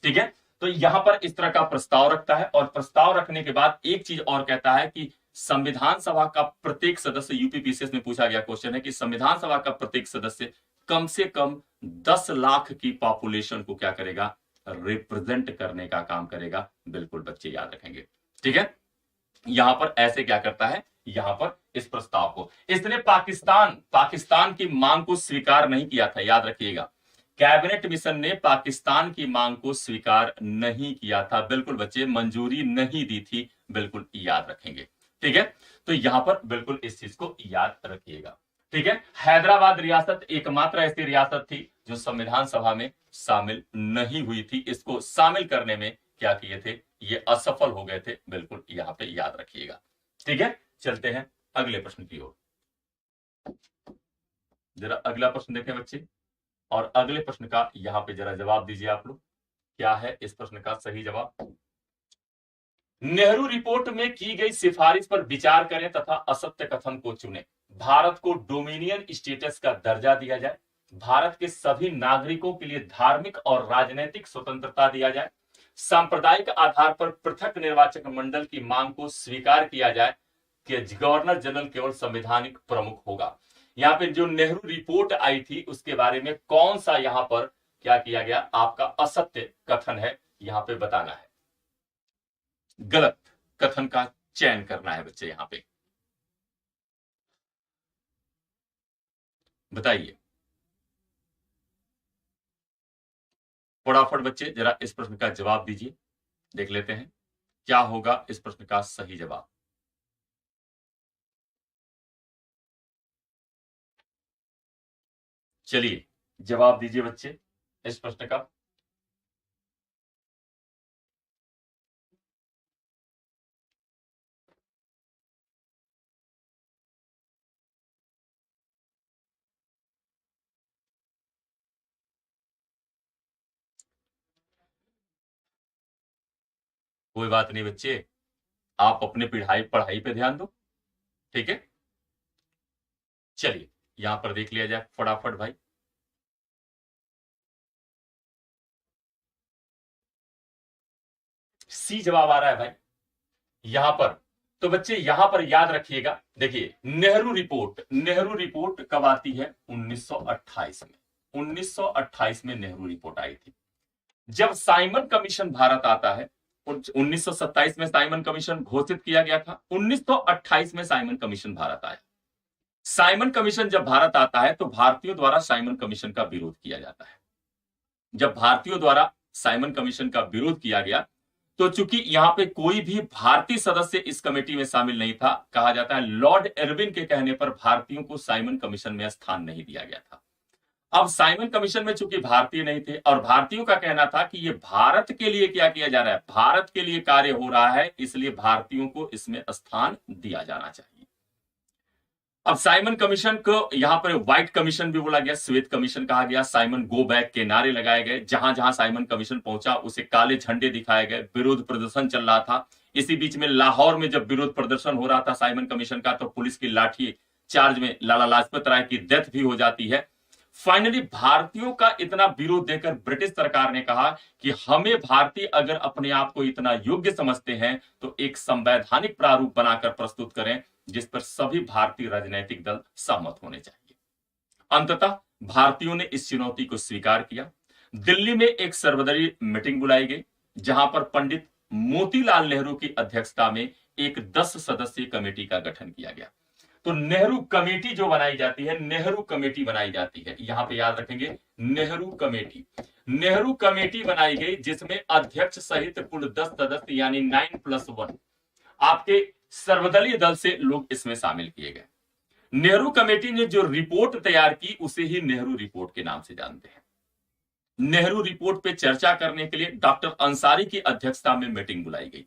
ठीक है, तो यहां पर इस तरह का प्रस्ताव रखता है, और प्रस्ताव रखने के बाद एक चीज और कहता है कि संविधान सभा का प्रत्येक सदस्य, यूपीपीसीएस में पूछा गया क्वेश्चन है कि संविधान सभा का प्रत्येक सदस्य कम से कम 10 लाख की पॉपुलेशन को क्या करेगा, रिप्रेजेंट करने का काम करेगा। बिल्कुल बच्चे याद रखेंगे। ठीक है, यहां पर ऐसे क्या करता है, यहां पर इस प्रस्ताव को इसने पाकिस्तान की मांग को स्वीकार नहीं किया था, याद रखिएगा। कैबिनेट मिशन ने पाकिस्तान की मांग को स्वीकार नहीं किया था, बिल्कुल बच्चे मंजूरी नहीं दी थी, बिल्कुल याद रखेंगे। ठीक है, तो यहां पर बिल्कुल इस चीज को याद रखिएगा। ठीक है, हैदराबाद रियासत एकमात्र ऐसी रियासत थी जो संविधान सभा में शामिल नहीं हुई थी। इसको शामिल करने में क्या किए थे, ये असफल हो गए थे, बिल्कुल यहां पे याद रखिएगा। ठीक है, चलते हैं अगले प्रश्न की ओर। जरा अगला प्रश्न देखें बच्चे, और अगले प्रश्न का यहां पे जरा जवाब दीजिए आप लोग, क्या है इस प्रश्न का सही जवाब। नेहरू रिपोर्ट में की गई सिफारिश पर विचार करें तथा असत्य कथन को चुनें। भारत को डोमिनियन स्टेटस का दर्जा दिया जाए, भारत के सभी नागरिकों के लिए धार्मिक और राजनीतिक स्वतंत्रता दिया जाए, सांप्रदायिक आधार पर पृथक निर्वाचक मंडल की मांग को स्वीकार किया जाए कि गवर्नर जनरल केवल संवैधानिक प्रमुख होगा। यहाँ पे जो नेहरू रिपोर्ट आई थी उसके बारे में कौन सा यहां पर क्या किया गया, आपका असत्य कथन है, यहां पे बताना है, गलत कथन का चयन करना है बच्चे। यहां पे बताइए फटाफट बच्चे, जरा इस प्रश्न का जवाब दीजिए, देख लेते हैं क्या होगा इस प्रश्न का सही जवाब। चलिए जवाब दीजिए बच्चे इस प्रश्न का। कोई बात नहीं बच्चे, आप अपने पढ़ाई पढ़ाई पे ध्यान दो, ठीक है। चलिए यहां पर देख लिया जाए फटाफट भाई। सी जवाब आ रहा है भाई यहां पर। तो बच्चे यहां पर याद रखिएगा, देखिए नेहरू रिपोर्ट कब आती है? 1928 में। 1928 में नेहरू रिपोर्ट आई थी। जब साइमन कमीशन भारत आता है, 1927 में साइमन कमीशन घोषित किया गया था, 1928 में साइमन कमीशन भारत आया। साइमन कमीशन जब भारत आता है तो भारतीयों द्वारा साइमन कमीशन का विरोध किया जाता है। जब भारतीयों द्वारा साइमन कमीशन का विरोध किया गया तो चूंकि यहां पे कोई भी भारतीय सदस्य इस कमेटी में शामिल नहीं था, कहा जाता है लॉर्ड इरविन के कहने पर भारतीयों को साइमन कमीशन में स्थान नहीं दिया गया था। अब साइमन कमीशन में चूंकि भारतीय नहीं थे और भारतीयों का कहना था कि ये भारत के लिए क्या किया जा रहा है, भारत के लिए कार्य हो रहा है, इसलिए भारतीयों को इसमें स्थान दिया जाना चाहिए। अब साइमन कमीशन को यहां पर व्हाइट कमीशन भी बोला गया, श्वेत कमीशन कहा गया, साइमन गो बैक के नारे लगाए गए, जहां जहां साइमन कमीशन पहुंचा उसे काले झंडे दिखाए गए, विरोध प्रदर्शन चल रहा था। इसी बीच में लाहौर में जब विरोध प्रदर्शन हो रहा था साइमन कमीशन का, तो पुलिस की लाठी चार्ज में लाला लाजपत राय की डेथ भी हो जाती है। फाइनली भारतीयों का इतना विरोध देकर ब्रिटिश सरकार ने कहा कि हमें भारतीय अगर अपने आप को इतना योग्य समझते हैं तो एक संवैधानिक प्रारूप बनाकर प्रस्तुत करें जिस पर सभी भारतीय राजनीतिक दल सहमत होने चाहिए। अंततः भारतीयों ने इस चुनौती को स्वीकार किया। दिल्ली में एक सर्वदलीय मीटिंग बुलाई गई जहां पर पंडित मोतीलाल नेहरू की अध्यक्षता में एक 10 सदस्यीय कमेटी का गठन किया गया। तो नेहरू कमेटी जो बनाई जाती है, नेहरू कमेटी बनाई जाती है, यहां पे याद रखेंगे नेहरू कमेटी। नेहरू कमेटी बनाई गई जिसमें अध्यक्ष सहित कुल 10 सदस्य यानी 9+1 आपके सर्वदलीय दल से लोग इसमें शामिल किए गए। नेहरू कमेटी ने जो रिपोर्ट तैयार की उसे ही नेहरू रिपोर्ट के नाम से जानते हैं। नेहरू रिपोर्ट पे चर्चा करने के लिए डॉक्टर अंसारी की अध्यक्षता में मीटिंग बुलाई गई,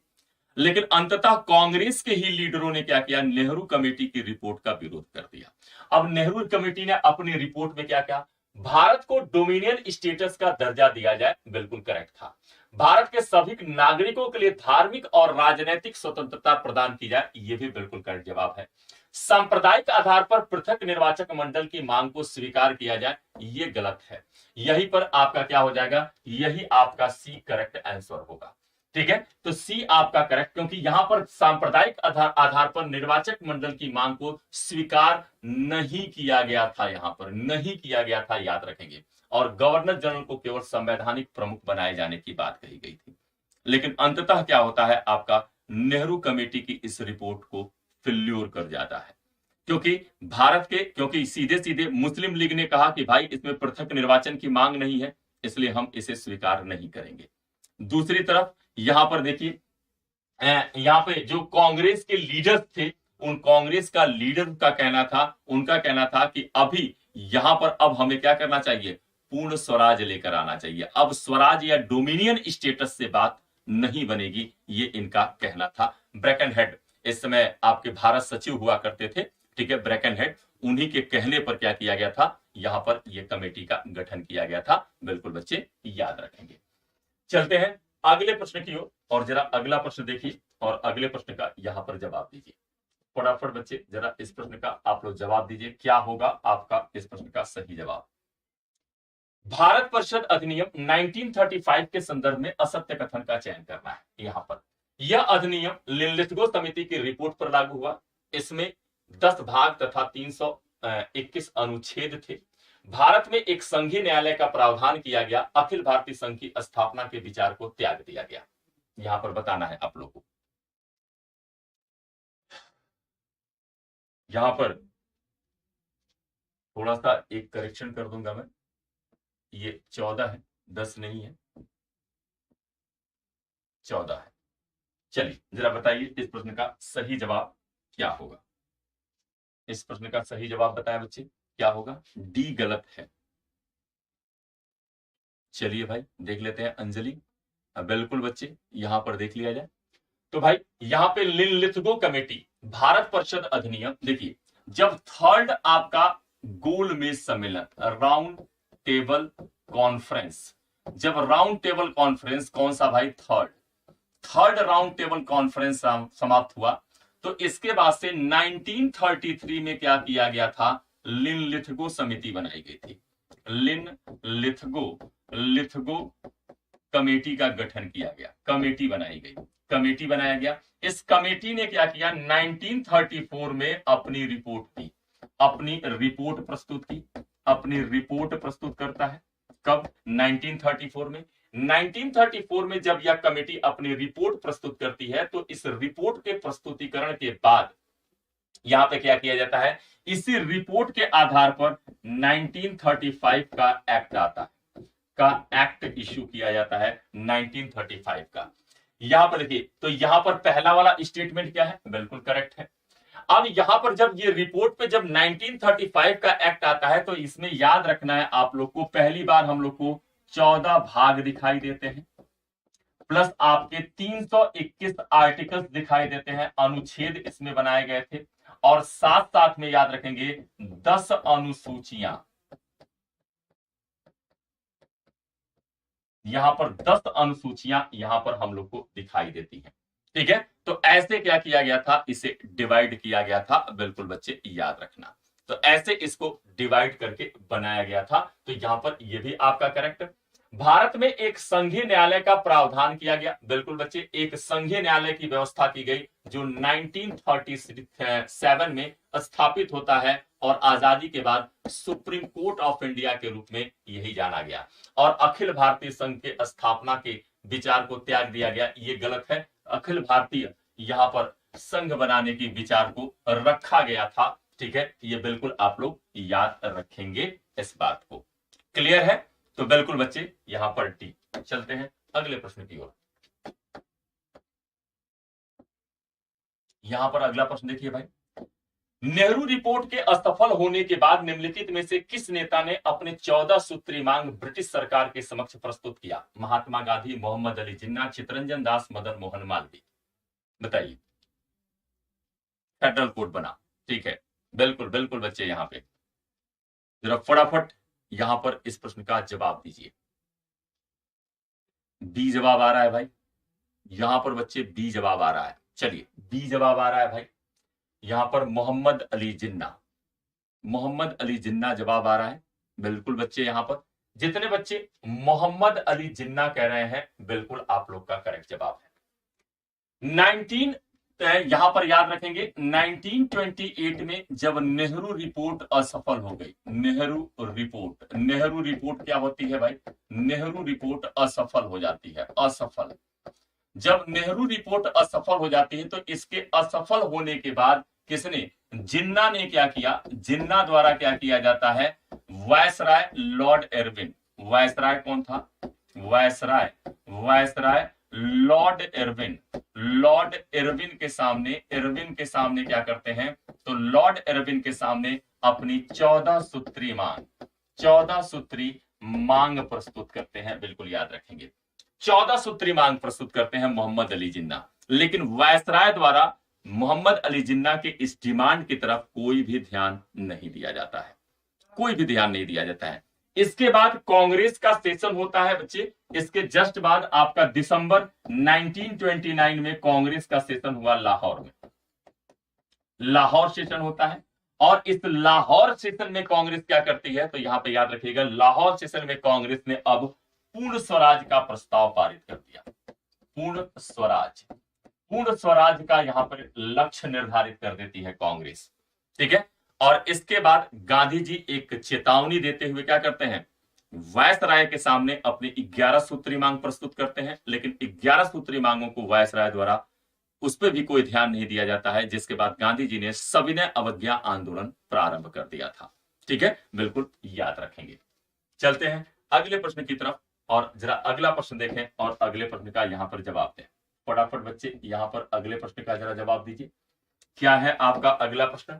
लेकिन अंततः कांग्रेस के ही लीडरों ने क्या किया, नेहरू कमेटी की रिपोर्ट का विरोध कर दिया। अब नेहरू कमेटी ने अपनी रिपोर्ट में क्या किया, भारत को डोमिनियन स्टेटस का दर्जा दिया जाए, बिल्कुल करेक्ट था। भारत के सभी नागरिकों के लिए धार्मिक और राजनीतिक स्वतंत्रता प्रदान की जाए, यह भी बिल्कुल करेक्ट जवाब है। सांप्रदायिक आधार पर पृथक निर्वाचक मंडल की मांग को स्वीकार किया जाए, यह गलत है। यहीं पर आपका क्या हो जाएगा, यही आपका सी करेक्ट आंसर होगा। ठीक है, तो सी आपका करेक्ट, क्योंकि यहां पर सांप्रदायिक आधार पर निर्वाचक मंडल की मांग को स्वीकार नहीं किया गया था, यहां पर नहीं किया गया था, याद रखेंगे। और गवर्नर जनरल को केवल संवैधानिक प्रमुख बनाए जाने की बात कही गई थी। लेकिन अंततः क्या होता है, आपका नेहरू कमेटी की इस रिपोर्ट को फेल्योर कर जाता है, क्योंकि सीधे सीधे मुस्लिम लीग ने कहा कि भाई इसमें पृथक निर्वाचन की मांग नहीं है, इसलिए हम इसे स्वीकार नहीं करेंगे। दूसरी तरफ यहां पर देखिए, यहां पे जो कांग्रेस के लीडर्स थे, उन कांग्रेस का लीडर का कहना था, उनका कहना था कि अभी यहां पर अब हमें क्या करना चाहिए, पूर्ण स्वराज लेकर आना चाहिए। अब स्वराज या डोमिनियन स्टेटस से बात नहीं बनेगी, ये इनका कहना था। ब्रेकनहेड इस समय आपके भारत सचिव हुआ करते थे, ठीक है, ब्रेकनहेड, उन्हीं के कहने पर क्या किया गया था, यहां पर यह कमेटी का गठन किया गया था। बिल्कुल बच्चे याद रखेंगे। चलते हैं अगले प्रश्न की ओर, और जरा अगला प्रश्न देखिए और अगले प्रश्न का यहां पर जवाब दीजिए। फटाफट बच्चे जरा इस प्रश्न का आप लोग जवाब दीजिए, क्या होगा आपका इस प्रश्न का सही जवाब। भारत परिषद अधिनियम 1935 के संदर्भ में असत्य कथन का चयन करना है। यहां पर यह अधिनियम लिनलिथगो समिति की रिपोर्ट पर लागू हुआ। इसमें 10 भाग तथा 321 अनुच्छेद थे। भारत में एक संघीय न्यायालय का प्रावधान किया गया। अखिल भारतीय संघ की स्थापना के विचार को त्याग दिया गया। यहां पर बताना है आप लोगों को। यहां पर थोड़ा सा एक करेक्शन कर दूंगा मैं, ये 14 है, 10 नहीं है, 14 है। चलिए जरा बताइए इस प्रश्न का सही जवाब क्या होगा। इस प्रश्न का सही जवाब बताएं बच्चे, क्या होगा। डी गलत है। चलिए भाई देख लेते हैं अंजलि। बिल्कुल बच्चे यहां पर देख लिया जाए तो भाई यहां पे लिनलिथगो कमेटी, भारत परिषद अधिनियम, देखिए जब थर्ड आपका गोलमेज सम्मेलन, राउंड टेबल कॉन्फ्रेंस, जब राउंड टेबल कॉन्फ्रेंस कौन सा भाई, थर्ड राउंड टेबल कॉन्फ्रेंस समाप्त हुआ, तो इसके बाद से 1933 में क्या किया गया था, लिन-लिथगो समिति बनाई गई थी। लिन-लिथगो कमेटी का गठन किया गया, कमेटी बनाई गई, कमेटी बनाया गया। इस कमेटी ने क्या किया, 1934 में अपनी रिपोर्ट की, अपनी रिपोर्ट प्रस्तुत की, अपनी रिपोर्ट प्रस्तुत करता है। कब, 1934 में। 1934 में जब यह कमेटी अपनी रिपोर्ट प्रस्तुत करती है, तो इस रिपोर्ट के प्रस्तुतिकरण के बाद यहां पे क्या किया जाता है, इसी रिपोर्ट के आधार पर 1935 का एक्ट आता है, का एक्ट इश्यू किया जाता है 1935 का। यहां पर देखिए, तो यहां पर पहला वाला स्टेटमेंट क्या है, बिल्कुल करेक्ट है। अब यहां पर जब ये रिपोर्ट पे जब 1935 का एक्ट आता है, तो इसमें याद रखना है आप लोग को, पहली बार हम लोग को 14 भाग दिखाई देते हैं, प्लस आपके 321 आर्टिकल्स दिखाई देते हैं, अनुच्छेद इसमें बनाए गए थे, और साथ साथ में याद रखेंगे 10 अनुसूचियां, यहां पर 10 अनुसूचियां यहां पर हम लोग को दिखाई देती हैं। ठीक है, तो ऐसे क्या किया गया था, इसे डिवाइड किया गया था, बिल्कुल बच्चे याद रखना। तो ऐसे इसको डिवाइड करके बनाया गया था। तो यहां पर यह भी आपका करेक्ट। भारत में एक संघीय न्यायालय का प्रावधान किया गया, बिल्कुल बच्चे, एक संघीय न्यायालय की व्यवस्था की गई, जो 1937 में स्थापित होता है, और आजादी के बाद सुप्रीम कोर्ट ऑफ इंडिया के रूप में यही जाना गया। और अखिल भारतीय संघ के स्थापना के विचार को त्याग दिया गया, ये गलत है। अखिल भारतीय यहां पर संघ बनाने की विचार को रखा गया था। ठीक है, ये बिल्कुल आप लोग याद रखेंगे इस बात को। क्लियर है? तो बिल्कुल बच्चे यहां पर टी। चलते हैं अगले प्रश्न की ओर। यहां पर अगला प्रश्न देखिए भाई, नेहरू रिपोर्ट के असफल होने के बाद निम्नलिखित में से किस नेता ने अपने 14 सूत्री मांग ब्रिटिश सरकार के समक्ष प्रस्तुत किया? महात्मा गांधी, मोहम्मद अली जिन्ना, चित्तरंजन दास, मदन मोहन मालवीय। बताइए। फेडरल कोड बना, ठीक है, बिल्कुल बिल्कुल बच्चे, यहां पे जरा फटाफट यहां पर इस प्रश्न का जवाब दीजिए। बी जवाब आ रहा है भाई, यहां पर बच्चे बी जवाब आ रहा है। चलिए, बी जवाब आ रहा है भाई, यहां पर मोहम्मद अली जिन्ना, मोहम्मद अली जिन्ना जवाब आ रहा है। बिल्कुल बच्चे, यहां पर जितने बच्चे मोहम्मद अली जिन्ना कह रहे हैं, बिल्कुल आप लोग का करेक्ट जवाब है। 19 यहां पर याद रखेंगे, 1928 में जब नेहरू रिपोर्ट असफल हो गई, नेहरू रिपोर्ट क्या होती है भाई, नेहरू रिपोर्ट असफल हो जाती है, असफल। जब नेहरू रिपोर्ट असफल हो जाती है, तो इसके असफल होने के बाद किसने, जिन्ना ने क्या किया, जिन्ना द्वारा क्या किया जाता है, वायसराय लॉर्ड इरविन, वायसराय कौन था, viceroy, viceroy Lord Irwin, Lord Irwin के सामने, इरविन के सामने क्या करते हैं, तो लॉर्ड इरविन के सामने अपनी 14 सूत्री मांग, 14 सूत्री मांग प्रस्तुत करते हैं, बिल्कुल याद रखेंगे। 14 सूत्री मांग प्रस्तुत करते हैं मोहम्मद अली जिन्ना, लेकिन वायसराय द्वारा मोहम्मद अली जिन्ना के इस डिमांड की तरफ कोई भी ध्यान नहीं दिया जाता है, कोई भी ध्यान नहीं दिया जाता है। इसके बाद कांग्रेस का सेशन होता है बच्चे, इसके जस्ट बाद आपका दिसंबर 1929 में कांग्रेस का सेशन हुआ लाहौर में, लाहौर सेशन होता है। और इस लाहौर सेशन में कांग्रेस क्या करती है, तो यहां पे याद रखिएगा, लाहौर सेशन में कांग्रेस ने अब पूर्ण स्वराज का प्रस्ताव पारित कर दिया, पूर्ण स्वराज, पूर्ण स्वराज का यहां पर लक्ष्य निर्धारित कर देती है कांग्रेस। ठीक है, और इसके बाद गांधी जी एक चेतावनी देते हुए क्या करते हैं, वायसराय के सामने अपनी 11 सूत्री मांग प्रस्तुत करते हैं, लेकिन 11 सूत्री मांगों को वायसराय द्वारा उस पर भी कोई ध्यान नहीं दिया जाता है, जिसके बाद गांधी जी ने सविनय अवज्ञा आंदोलन प्रारंभ कर दिया था। ठीक है, बिल्कुल याद रखेंगे। चलते हैं अगले प्रश्न की तरफ, और जरा अगला प्रश्न देखें और अगले प्रश्न का यहां पर जवाब दें। फटाफट बच्चे यहां पर अगले प्रश्न का जरा जवाब दीजिए। क्या है आपका अगला प्रश्न,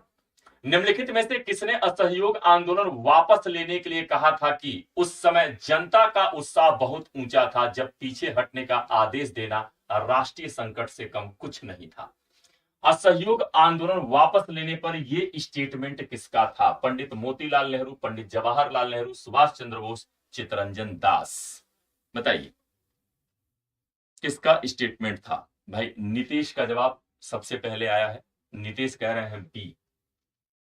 निम्नलिखित में से किसने असहयोग आंदोलन वापस लेने के लिए कहा था कि उस समय जनता का उत्साह बहुत ऊंचा था, जब पीछे हटने का आदेश देना राष्ट्रीय संकट से कम कुछ नहीं था। असहयोग आंदोलन वापस लेने पर यह स्टेटमेंट किसका था, पंडित मोतीलाल नेहरू, पंडित जवाहरलाल नेहरू, सुभाष चंद्र बोस, चित्तरंजन दास। बताइए किसका स्टेटमेंट था भाई? नीतीश का जवाब सबसे पहले आया है। नीतीश कह रहे हैं बी,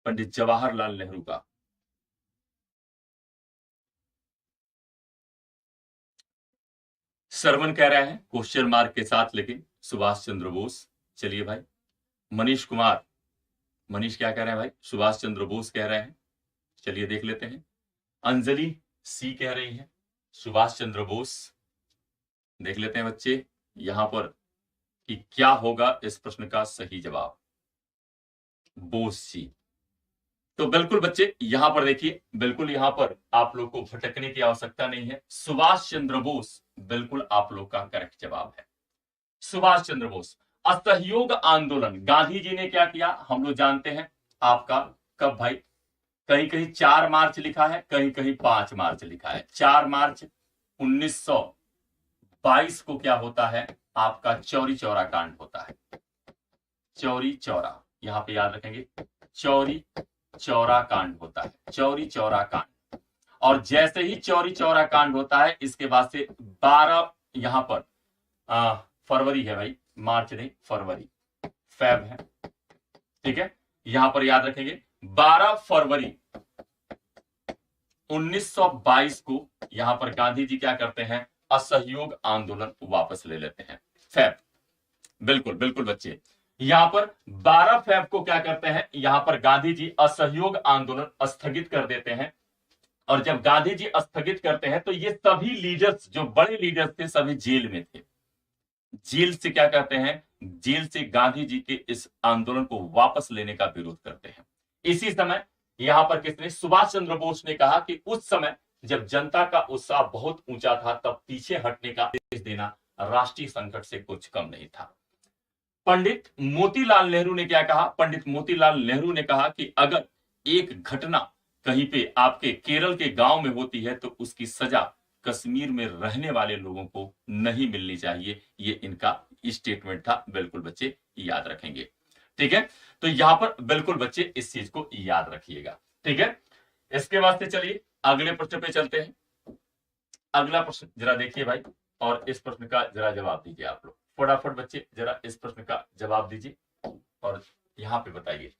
पंडित जवाहरलाल नेहरू का। सरवण कह रहे हैं क्वेश्चन मार्क के साथ, लेकिन सुभाष चंद्र बोस। चलिए भाई, मनीष कुमार, मनीष क्या कह रहे हैं भाई? सुभाष चंद्र बोस कह रहे हैं। चलिए देख लेते हैं। अंजलि सी कह रही है सुभाष चंद्र बोस। देख लेते हैं बच्चे यहां पर कि क्या होगा इस प्रश्न का सही जवाब। बोस जी। तो बिल्कुल बच्चे यहां पर देखिए, बिल्कुल यहां पर आप लोग को भटकने की आवश्यकता नहीं है। सुभाष चंद्र बोस बिल्कुल आप लोग का करेक्ट जवाब है। सुभाष चंद्र बोस। असहयोग आंदोलन गांधी जी ने क्या किया हम लोग जानते हैं आपका, कब भाई? कहीं कहीं 4 मार्च लिखा है, कहीं कहीं 5 मार्च लिखा है। 4 मार्च 1922 को क्या होता है आपका? चौरी चौरा कांड होता है। चौरी चौरा, यहां पे याद रखेंगे, चौरी चौरा कांड होता है। चौरी चौरा कांड। और जैसे ही चौरी चौरा कांड होता है, इसके बाद से 12 यहां पर फरवरी है भाई, मार्च नहीं फरवरी, फेब है, ठीक है। यहां पर याद रखेंगे 12 फरवरी 1922 को यहां पर गांधी जी क्या करते हैं? असहयोग आंदोलन वापस ले लेते हैं। फेब, बिल्कुल बिल्कुल बच्चे, यहां पर 12 फेब को क्या करते हैं? यहां पर गांधी जी असहयोग आंदोलन स्थगित कर देते हैं। और जब गांधी जी स्थगित करते हैं तो ये सभी लीडर्स, जो बड़े लीडर्स थे, सभी जेल में थे। जेल से क्या करते हैं? जेल से गांधी जी के इस आंदोलन को वापस लेने का विरोध करते हैं। इसी समय यहां पर किसने? सुभाष चंद्र बोस ने कहा कि उस समय जब जनता का उत्साह बहुत ऊंचा था, तब पीछे हटने का आदेश देना राष्ट्रीय संकट से कुछ कम नहीं था। पंडित मोतीलाल नेहरू ने क्या कहा? पंडित मोतीलाल नेहरू ने कहा कि अगर एक घटना कहीं पे आपके केरल के गांव में होती है तो उसकी सजा कश्मीर में रहने वाले लोगों को नहीं मिलनी चाहिए। ये इनका स्टेटमेंट था। बिल्कुल बच्चे याद रखेंगे, ठीक है। तो यहां पर बिल्कुल बच्चे इस चीज को याद रखिएगा, ठीक है। इसके बाद से चलिए अगले प्रश्न पे चलते हैं। अगला प्रश्न जरा देखिए भाई, और इस प्रश्न का जरा जवाब दीजिए आप लोग फटाफट बच्चे। जरा इस प्रश्न का जवाब दीजिए और यहां पे बताइए,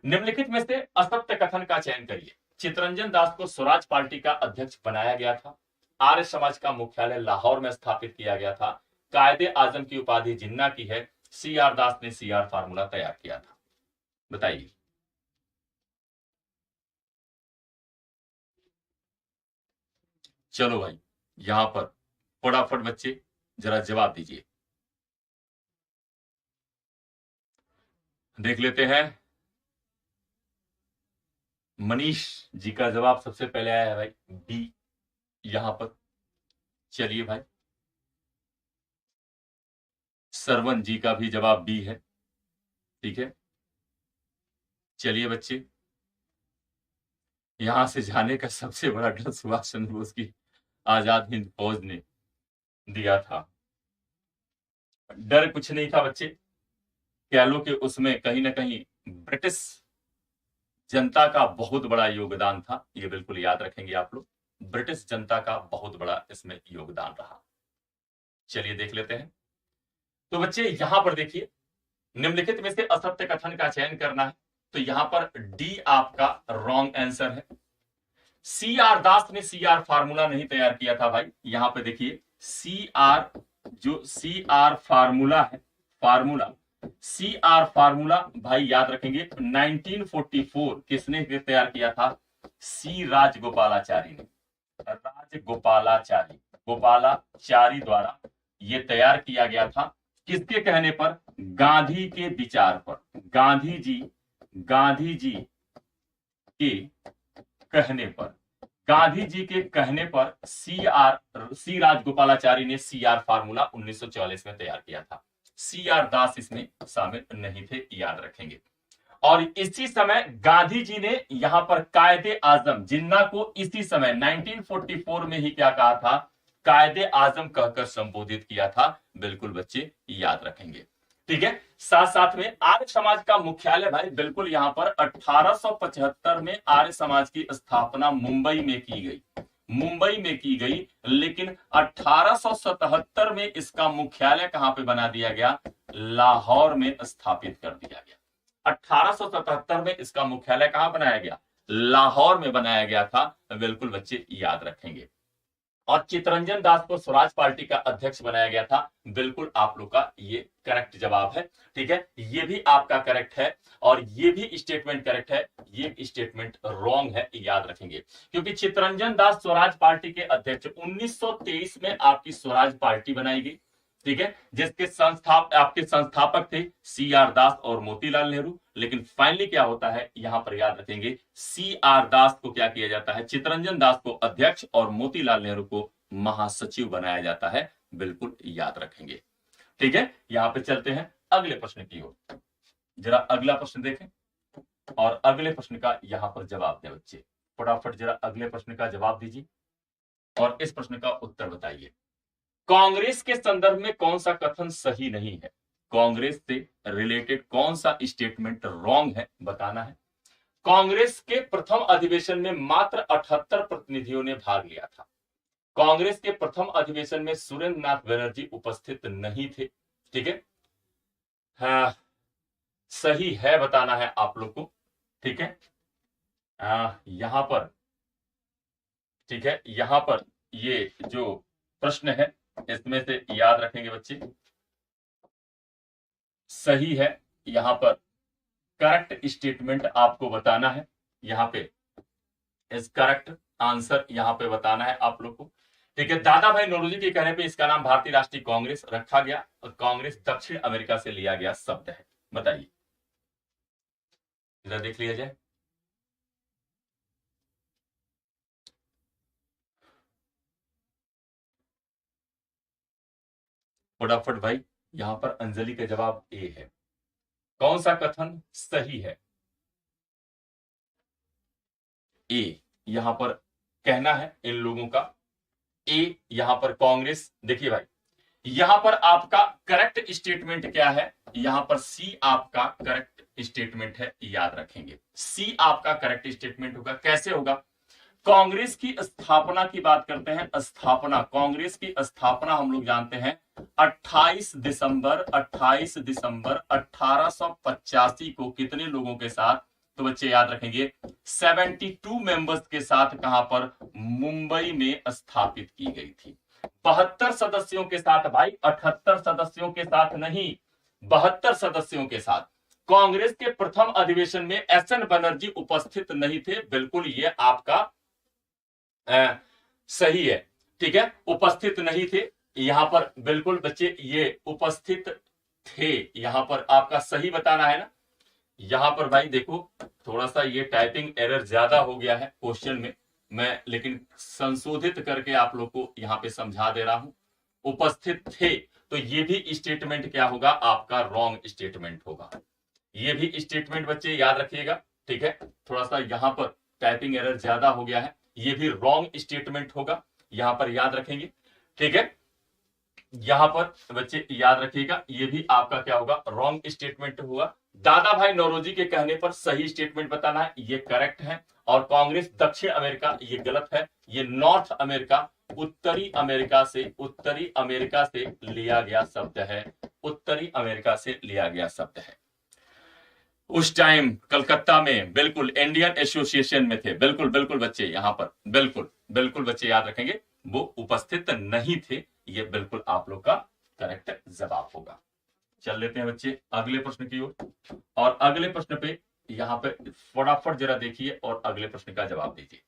निम्नलिखित में से असत्य कथन का चयन करिए। चितरंजन दास को स्वराज पार्टी का अध्यक्ष बनाया गया था। आर्य समाज का मुख्यालय लाहौर में स्थापित किया गया था। कायदे आजम की उपाधि जिन्ना की है। सीआर दास ने सीआर फार्मूला तैयार किया था। बताइए। चलो भाई, यहां पर फटाफट बच्चे जरा जवाब दीजिए। देख लेते हैं। मनीष जी का जवाब सबसे पहले आया है भाई, बी यहां पर। चलिए भाई, सरवण जी का भी जवाब बी है, ठीक है। चलिए बच्चे, यहां से जाने का सबसे बड़ा डर सुभाष चंद्र बोस की आजाद हिंद फौज ने दिया था। डर कुछ नहीं था बच्चे, कह लो कि उसमें कहीं ना कहीं ब्रिटिश जनता का बहुत बड़ा योगदान था। ये बिल्कुल याद रखेंगे आप लोग, ब्रिटिश जनता का बहुत बड़ा इसमें योगदान रहा। चलिए देख लेते हैं। तो बच्चे यहां पर देखिए, निम्नलिखित में से असत्य कथन का चयन करना है। तो यहां पर डी आपका रॉन्ग आंसर है। सीआर दास ने सीआर फार्मूला नहीं तैयार किया था भाई। यहां पे देखिए सीआर, जो सीआर फार्मूला है, फार्मूला सीआर फार्मूला भाई याद रखेंगे 1944 किसने तैयार किया था? सी राजगोपालाचारी ने। राजगोपालाचारी, गोपालाचारी द्वारा यह तैयार किया गया था। किसके कहने पर? गांधी के विचार पर। गांधी जी के कहने पर, गांधी जी के कहने पर सी राजगोपालाचारी ने सीआर फार्मूला 1944 में तैयार किया था। सीआर दास इसमें शामिल नहीं थे, याद रखेंगे। और इसी समय गांधी जी ने यहां पर कायदे आजम जिन्ना को इसी समय 1944 में ही क्या कहा था? कायदे आजम कहकर संबोधित किया था। बिल्कुल बच्चे याद रखेंगे, ठीक है। साथ साथ में आर्य समाज का मुख्यालय भाई, बिल्कुल यहां पर 1875 में आर्य समाज की स्थापना मुंबई में की गई। मुंबई में की गई, लेकिन 1877 में इसका मुख्यालय कहां पे बना दिया गया? लाहौर में स्थापित कर दिया गया। 1877 में इसका मुख्यालय कहां बनाया गया? लाहौर में बनाया गया था। बिल्कुल बच्चे याद रखेंगे। और चितरंजन दास को स्वराज पार्टी का अध्यक्ष बनाया गया था। बिल्कुल आप लोग का ये करेक्ट जवाब है। ठीक है, ये भी आपका करेक्ट है और ये भी स्टेटमेंट करेक्ट है। ये स्टेटमेंट रॉन्ग है, याद रखेंगे, क्योंकि चितरंजन दास स्वराज पार्टी के अध्यक्ष 1923 में आपकी स्वराज पार्टी बनाई गई। ठीक है, जिसके आपके संस्थापक थे सी आर दास और मोतीलाल नेहरू। लेकिन फाइनली क्या होता है, यहां पर याद रखेंगे, सी आर दास को क्या किया जाता है? चितरंजन दास को अध्यक्ष और मोतीलाल नेहरू को महासचिव बनाया जाता है। बिल्कुल याद रखेंगे। ठीक है, यहां पे चलते हैं अगले प्रश्न की ओर। जरा अगला प्रश्न देखें और अगले प्रश्न का यहां पर जवाब दें बच्चे। फटाफट जरा अगले प्रश्न का जवाब दीजिए और इस प्रश्न का उत्तर बताइए। कांग्रेस के संदर्भ में कौन सा कथन सही नहीं है? कांग्रेस से रिलेटेड कौन सा स्टेटमेंट रॉन्ग है, बताना है। कांग्रेस के प्रथम अधिवेशन में मात्र 78 प्रतिनिधियों ने भाग लिया था। कांग्रेस के प्रथम अधिवेशन में सुरेंद्र नाथ बनर्जी उपस्थित नहीं थे। ठीक है, हाँ, सही है बताना है आप लोग को। ठीक है, यहां पर, ठीक है, यहां पर ये जो प्रश्न है इसमें से याद रखेंगे बच्चे, सही है। यहां पर करेक्ट स्टेटमेंट आपको बताना है। यहां पे इस करेक्ट आंसर यहां पे बताना है आप लोग को। ठीक है, दादा भाई नौरोजी के कहने पे इसका नाम भारतीय राष्ट्रीय कांग्रेस रखा गया और कांग्रेस दक्षिण अमेरिका से लिया गया शब्द है। बताइए, जरा देख लिया जाए। फटाफट भाई, यहां पर अंजलि का जवाब ए है। कौन सा कथन सही है? ए यहां पर कहना है इन लोगों का। ए यहां पर कांग्रेस, देखिए भाई, यहां पर आपका करेक्ट स्टेटमेंट क्या है? यहां पर सी आपका करेक्ट स्टेटमेंट है, याद रखेंगे। सी आपका करेक्ट स्टेटमेंट होगा। कैसे होगा? कांग्रेस की स्थापना की बात करते हैं। स्थापना, कांग्रेस की स्थापना हम लोग जानते हैं 28 दिसंबर 1885 को कितने लोगों के साथ? तो बच्चे याद रखेंगे 72 मेंबर्स के साथ कहां पर? मुंबई में स्थापित की गई थी। 72 सदस्यों के साथ भाई, 78 सदस्यों के साथ नहीं, 72 सदस्यों के साथ। कांग्रेस के प्रथम अधिवेशन में एस एन बनर्जी उपस्थित नहीं थे। बिल्कुल ये आपका सही है। ठीक है, उपस्थित नहीं थे यहां पर। बिल्कुल बच्चे ये उपस्थित थे, यहां पर आपका सही बताना है ना। यहां पर भाई देखो, थोड़ा सा ये टाइपिंग एरर ज्यादा हो गया है क्वेश्चन में, मैं लेकिन संशोधित करके आप लोग को यहां पे समझा दे रहा हूं। उपस्थित थे, तो ये भी स्टेटमेंट क्या होगा? आपका रॉन्ग स्टेटमेंट होगा। ये भी स्टेटमेंट बच्चे याद रखिएगा। ठीक है, थोड़ा सा यहां पर टाइपिंग एरर ज्यादा हो गया है, ये भी रॉन्ग स्टेटमेंट होगा, यहां पर याद रखेंगे। ठीक है, यहां पर बच्चे याद रखिएगा, ये भी आपका क्या होगा? रॉन्ग स्टेटमेंट हुआ। दादा भाई नौरोजी के कहने पर सही स्टेटमेंट बताना है, ये करेक्ट है। और कांग्रेस दक्षिण अमेरिका, ये गलत है। ये नॉर्थ अमेरिका, उत्तरी अमेरिका से लिया गया शब्द है। उत्तरी अमेरिका से लिया गया शब्द है। उस टाइम कलकत्ता में बिल्कुल इंडियन एसोसिएशन में थे। बिल्कुल बिल्कुल बच्चे यहां पर बिल्कुल बिल्कुल बच्चे याद रखेंगे, वो उपस्थित नहीं थे। ये बिल्कुल आप लोग का करेक्ट जवाब होगा। चल लेते हैं बच्चे अगले प्रश्न की ओर। और अगले प्रश्न पे यहां पे फटाफट जरा देखिए और अगले प्रश्न का जवाब दीजिए।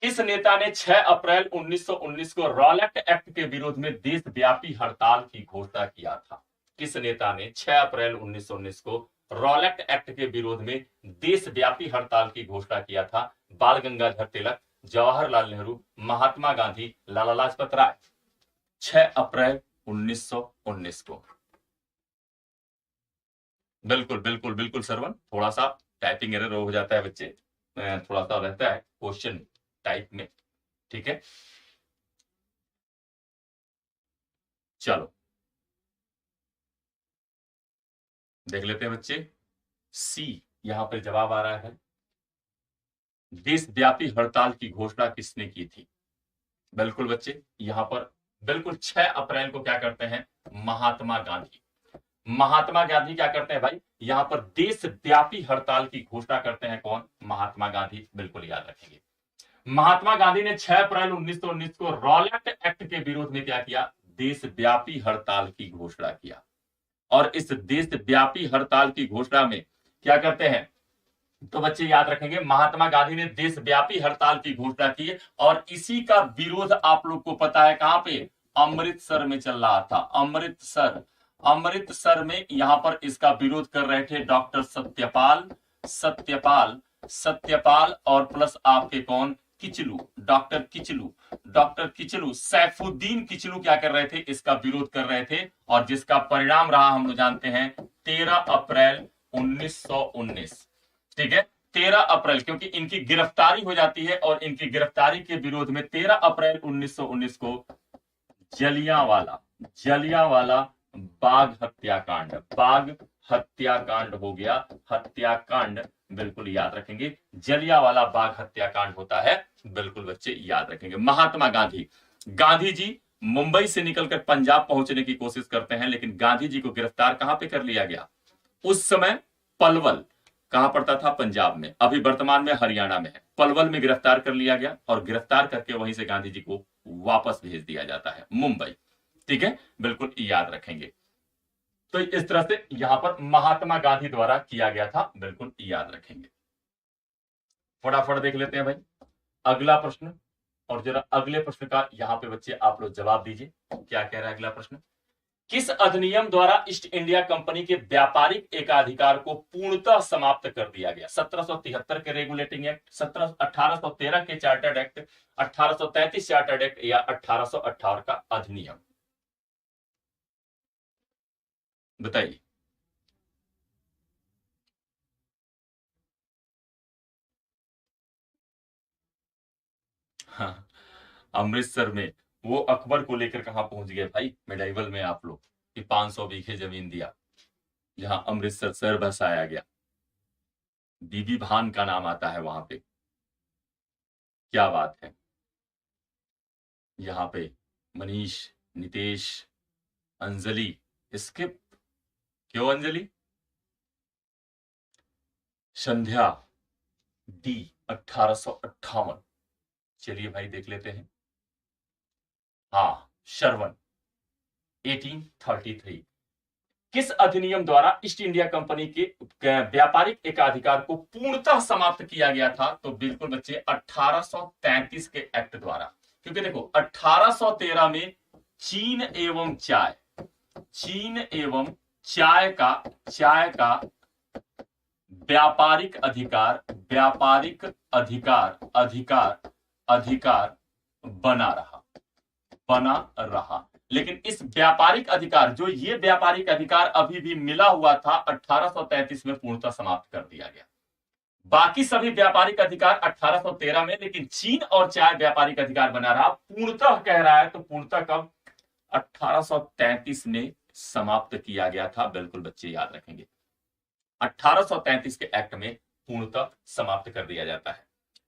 इस नेता ने 6 अप्रैल 1919 को रॉलेट एक्ट के विरोध में देशव्यापी हड़ताल की घोषणा किया था। किस नेता ने 6 अप्रैल 1919 को रॉलेट एक्ट के विरोध में देशव्यापी हड़ताल की घोषणा किया था? बाल गंगाधर तिलक, जवाहरलाल नेहरू, महात्मा गांधी, लाला लाजपत राय। 6 अप्रैल 1919 को। बिल्कुल बिल्कुल बिल्कुल सरवन, थोड़ा सा टाइपिंग एरर हो जाता है बच्चे, थोड़ा सा रहता है क्वेश्चन टाइप में। ठीक है, चलो देख लेते हैं बच्चे। सी यहां पर जवाब आ रहा है। देशव्यापी हड़ताल की घोषणा किसने की थी? बिल्कुल बच्चे यहां पर बिल्कुल 6 अप्रैल को क्या करते हैं? महात्मा गांधी। महात्मा गांधी क्या करते हैं भाई? यहां पर देशव्यापी हड़ताल की घोषणा करते हैं। कौन? महात्मा गांधी। बिल्कुल याद रखेंगे। महात्मा गांधी ने 6 अप्रैल 1919 को रॉलेट एक्ट के विरोध में क्या किया? देशव्यापी हड़ताल की घोषणा किया। और इस देशव्यापी हड़ताल की घोषणा में क्या करते हैं? तो बच्चे याद रखेंगे, महात्मा गांधी ने देशव्यापी हड़ताल की घोषणा की और इसी का विरोध आप लोग को पता है कहां पे? अमृतसर में चल रहा था। अमृतसर में यहां पर इसका विरोध कर रहे थे डॉक्टर सत्यपाल और प्लस आपके कौन? किचलू, डॉक्टर किचलू, सैफुद्दीन किचलू क्या कर रहे थे? इसका विरोध कर रहे थे और जिसका परिणाम रहा हम लोग जानते हैं 13 अप्रैल 1919। ठीक है, 13 अप्रैल, क्योंकि इनकी गिरफ्तारी हो जाती है और इनकी गिरफ्तारी के विरोध में 13 अप्रैल 1919 को जलियांवाला बाग हत्याकांड हो गया। हत्याकांड बिल्कुल याद रखेंगे, जलियांवाला बाग हत्याकांड होता है। बिल्कुल बच्चे याद रखेंगे। महात्मा गांधी जी मुंबई से निकलकर पंजाब पहुंचने की कोशिश करते हैं, लेकिन गांधी जी को गिरफ्तार कहां पे कर लिया गया? उस समय पलवल कहां पड़ता था? पंजाब में। अभी वर्तमान में हरियाणा में है। पलवल में गिरफ्तार कर लिया गया और गिरफ्तार करके वहीं से गांधी जी को वापस भेज दिया जाता है मुंबई। ठीक है, बिल्कुल याद रखेंगे। तो इस तरह से यहां पर महात्मा गांधी द्वारा किया गया था। बिल्कुल याद रखेंगे। फटाफट देख लेते हैं भाई अगला प्रश्न, और जरा अगले प्रश्न का यहां पे बच्चे आप लोग जवाब दीजिए। क्या कह रहा है अगला प्रश्न? किस अधिनियम द्वारा ईस्ट इंडिया कंपनी के व्यापारिक एकाधिकार को पूर्णतः समाप्त कर दिया गया? 1773 के रेगुलेटिंग एक्ट, 1813 के चार्टर्ड एक्ट, 1833 चार्टर्ड एक्ट या 1858 का अधिनियम? बताइए। हाँ, अमृतसर में वो अकबर को लेकर कहां पहुंच गए भाई? मेडाइवल में आप लोग कि 500 बीघे जमीन दिया, जहां अमृतसर शहर बसाया गया। बीबी भान का नाम आता है वहां पे। क्या बात है। यहाँ पे मनीष, नितेश, अंजलि, स्किप, क्यों अंजलि? संध्या, डी 1858। चलिए भाई देख लेते हैं। हाँ, श्रवण 1833। किस अधिनियम द्वारा ईस्ट इंडिया कंपनी के व्यापारिक एकाधिकार को पूर्णतः समाप्त किया गया था? तो बिल्कुल बच्चे 1833 के एक्ट द्वारा। क्योंकि देखो 1813 में चीन एवं चाय का व्यापारिक अधिकार बना रहा। लेकिन इस व्यापारिक अधिकार, जो ये व्यापारिक अधिकार अभी भी मिला हुआ था, 1833 में पूर्णतः समाप्त कर दिया गया। बाकी सभी व्यापारिक अधिकार 1813 में, लेकिन चीन और चाय व्यापारिक अधिकार बना रहा। पूर्णतः कह रहा है तो पूर्णतः कब? 1833 में समाप्त किया गया था। बिल्कुल बच्चे याद रखेंगे, 1833 के एक्ट में पूर्णतः समाप्त कर दिया जाता है।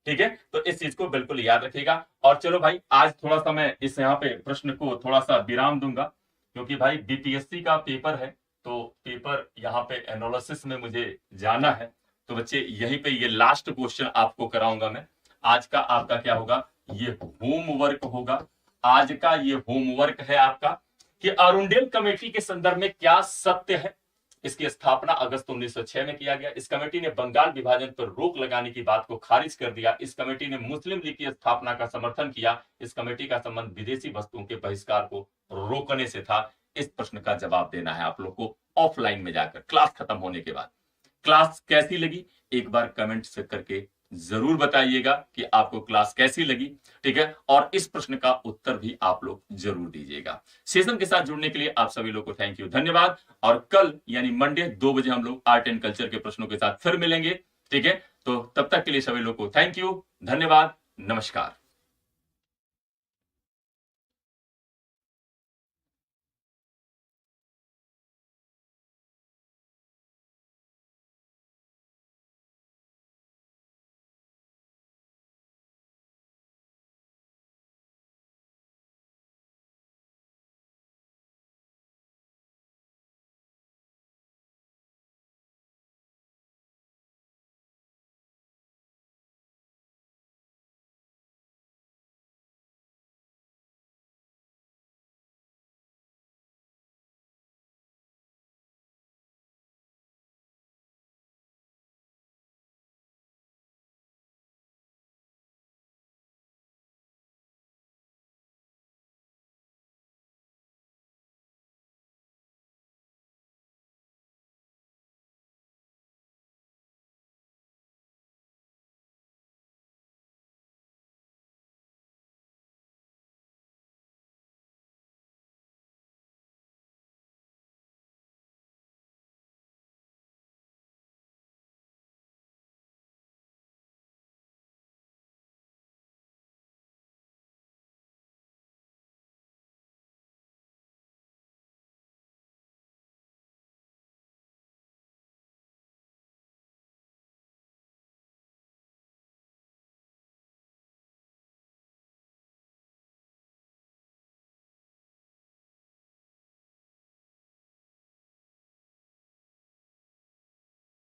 ठीक है, तो इस चीज को बिल्कुल याद रखिएगा। और चलो भाई, आज थोड़ा सा मैं इस यहाँ पे प्रश्न को थोड़ा सा विराम दूंगा, क्योंकि भाई बीपीएससी का पेपर है, तो पेपर यहाँ पे एनालिसिस में मुझे जाना है। तो बच्चे यहीं पे ये लास्ट क्वेश्चन आपको कराऊंगा मैं। आज का आपका क्या होगा? ये होमवर्क होगा। आज का ये होमवर्क है आपका कि अरुंडेल कमेटी के संदर्भ में क्या सत्य है। इसकी स्थापना अगस्त 1906 में किया गया। इस कमेटी ने बंगाल विभाजन पर रोक लगाने की बात को खारिज कर दिया। इस कमेटी ने मुस्लिम लीग की स्थापना का समर्थन किया। इस कमेटी का संबंध विदेशी वस्तुओं के बहिष्कार को रोकने से था। इस प्रश्न का जवाब देना है आप लोग को ऑफलाइन में जाकर, क्लास खत्म होने के बाद। क्लास कैसी लगी एक बार कमेंट से करके जरूर बताइएगा कि आपको क्लास कैसी लगी। ठीक है, और इस प्रश्न का उत्तर भी आप लोग जरूर दीजिएगा। सेशन के साथ जुड़ने के लिए आप सभी लोग को थैंक यू, धन्यवाद। और कल यानी मंडे 2 बजे हम लोग आर्ट एंड कल्चर के प्रश्नों के साथ फिर मिलेंगे। ठीक है, तो तब तक के लिए सभी लोग को थैंक यू, धन्यवाद, नमस्कार।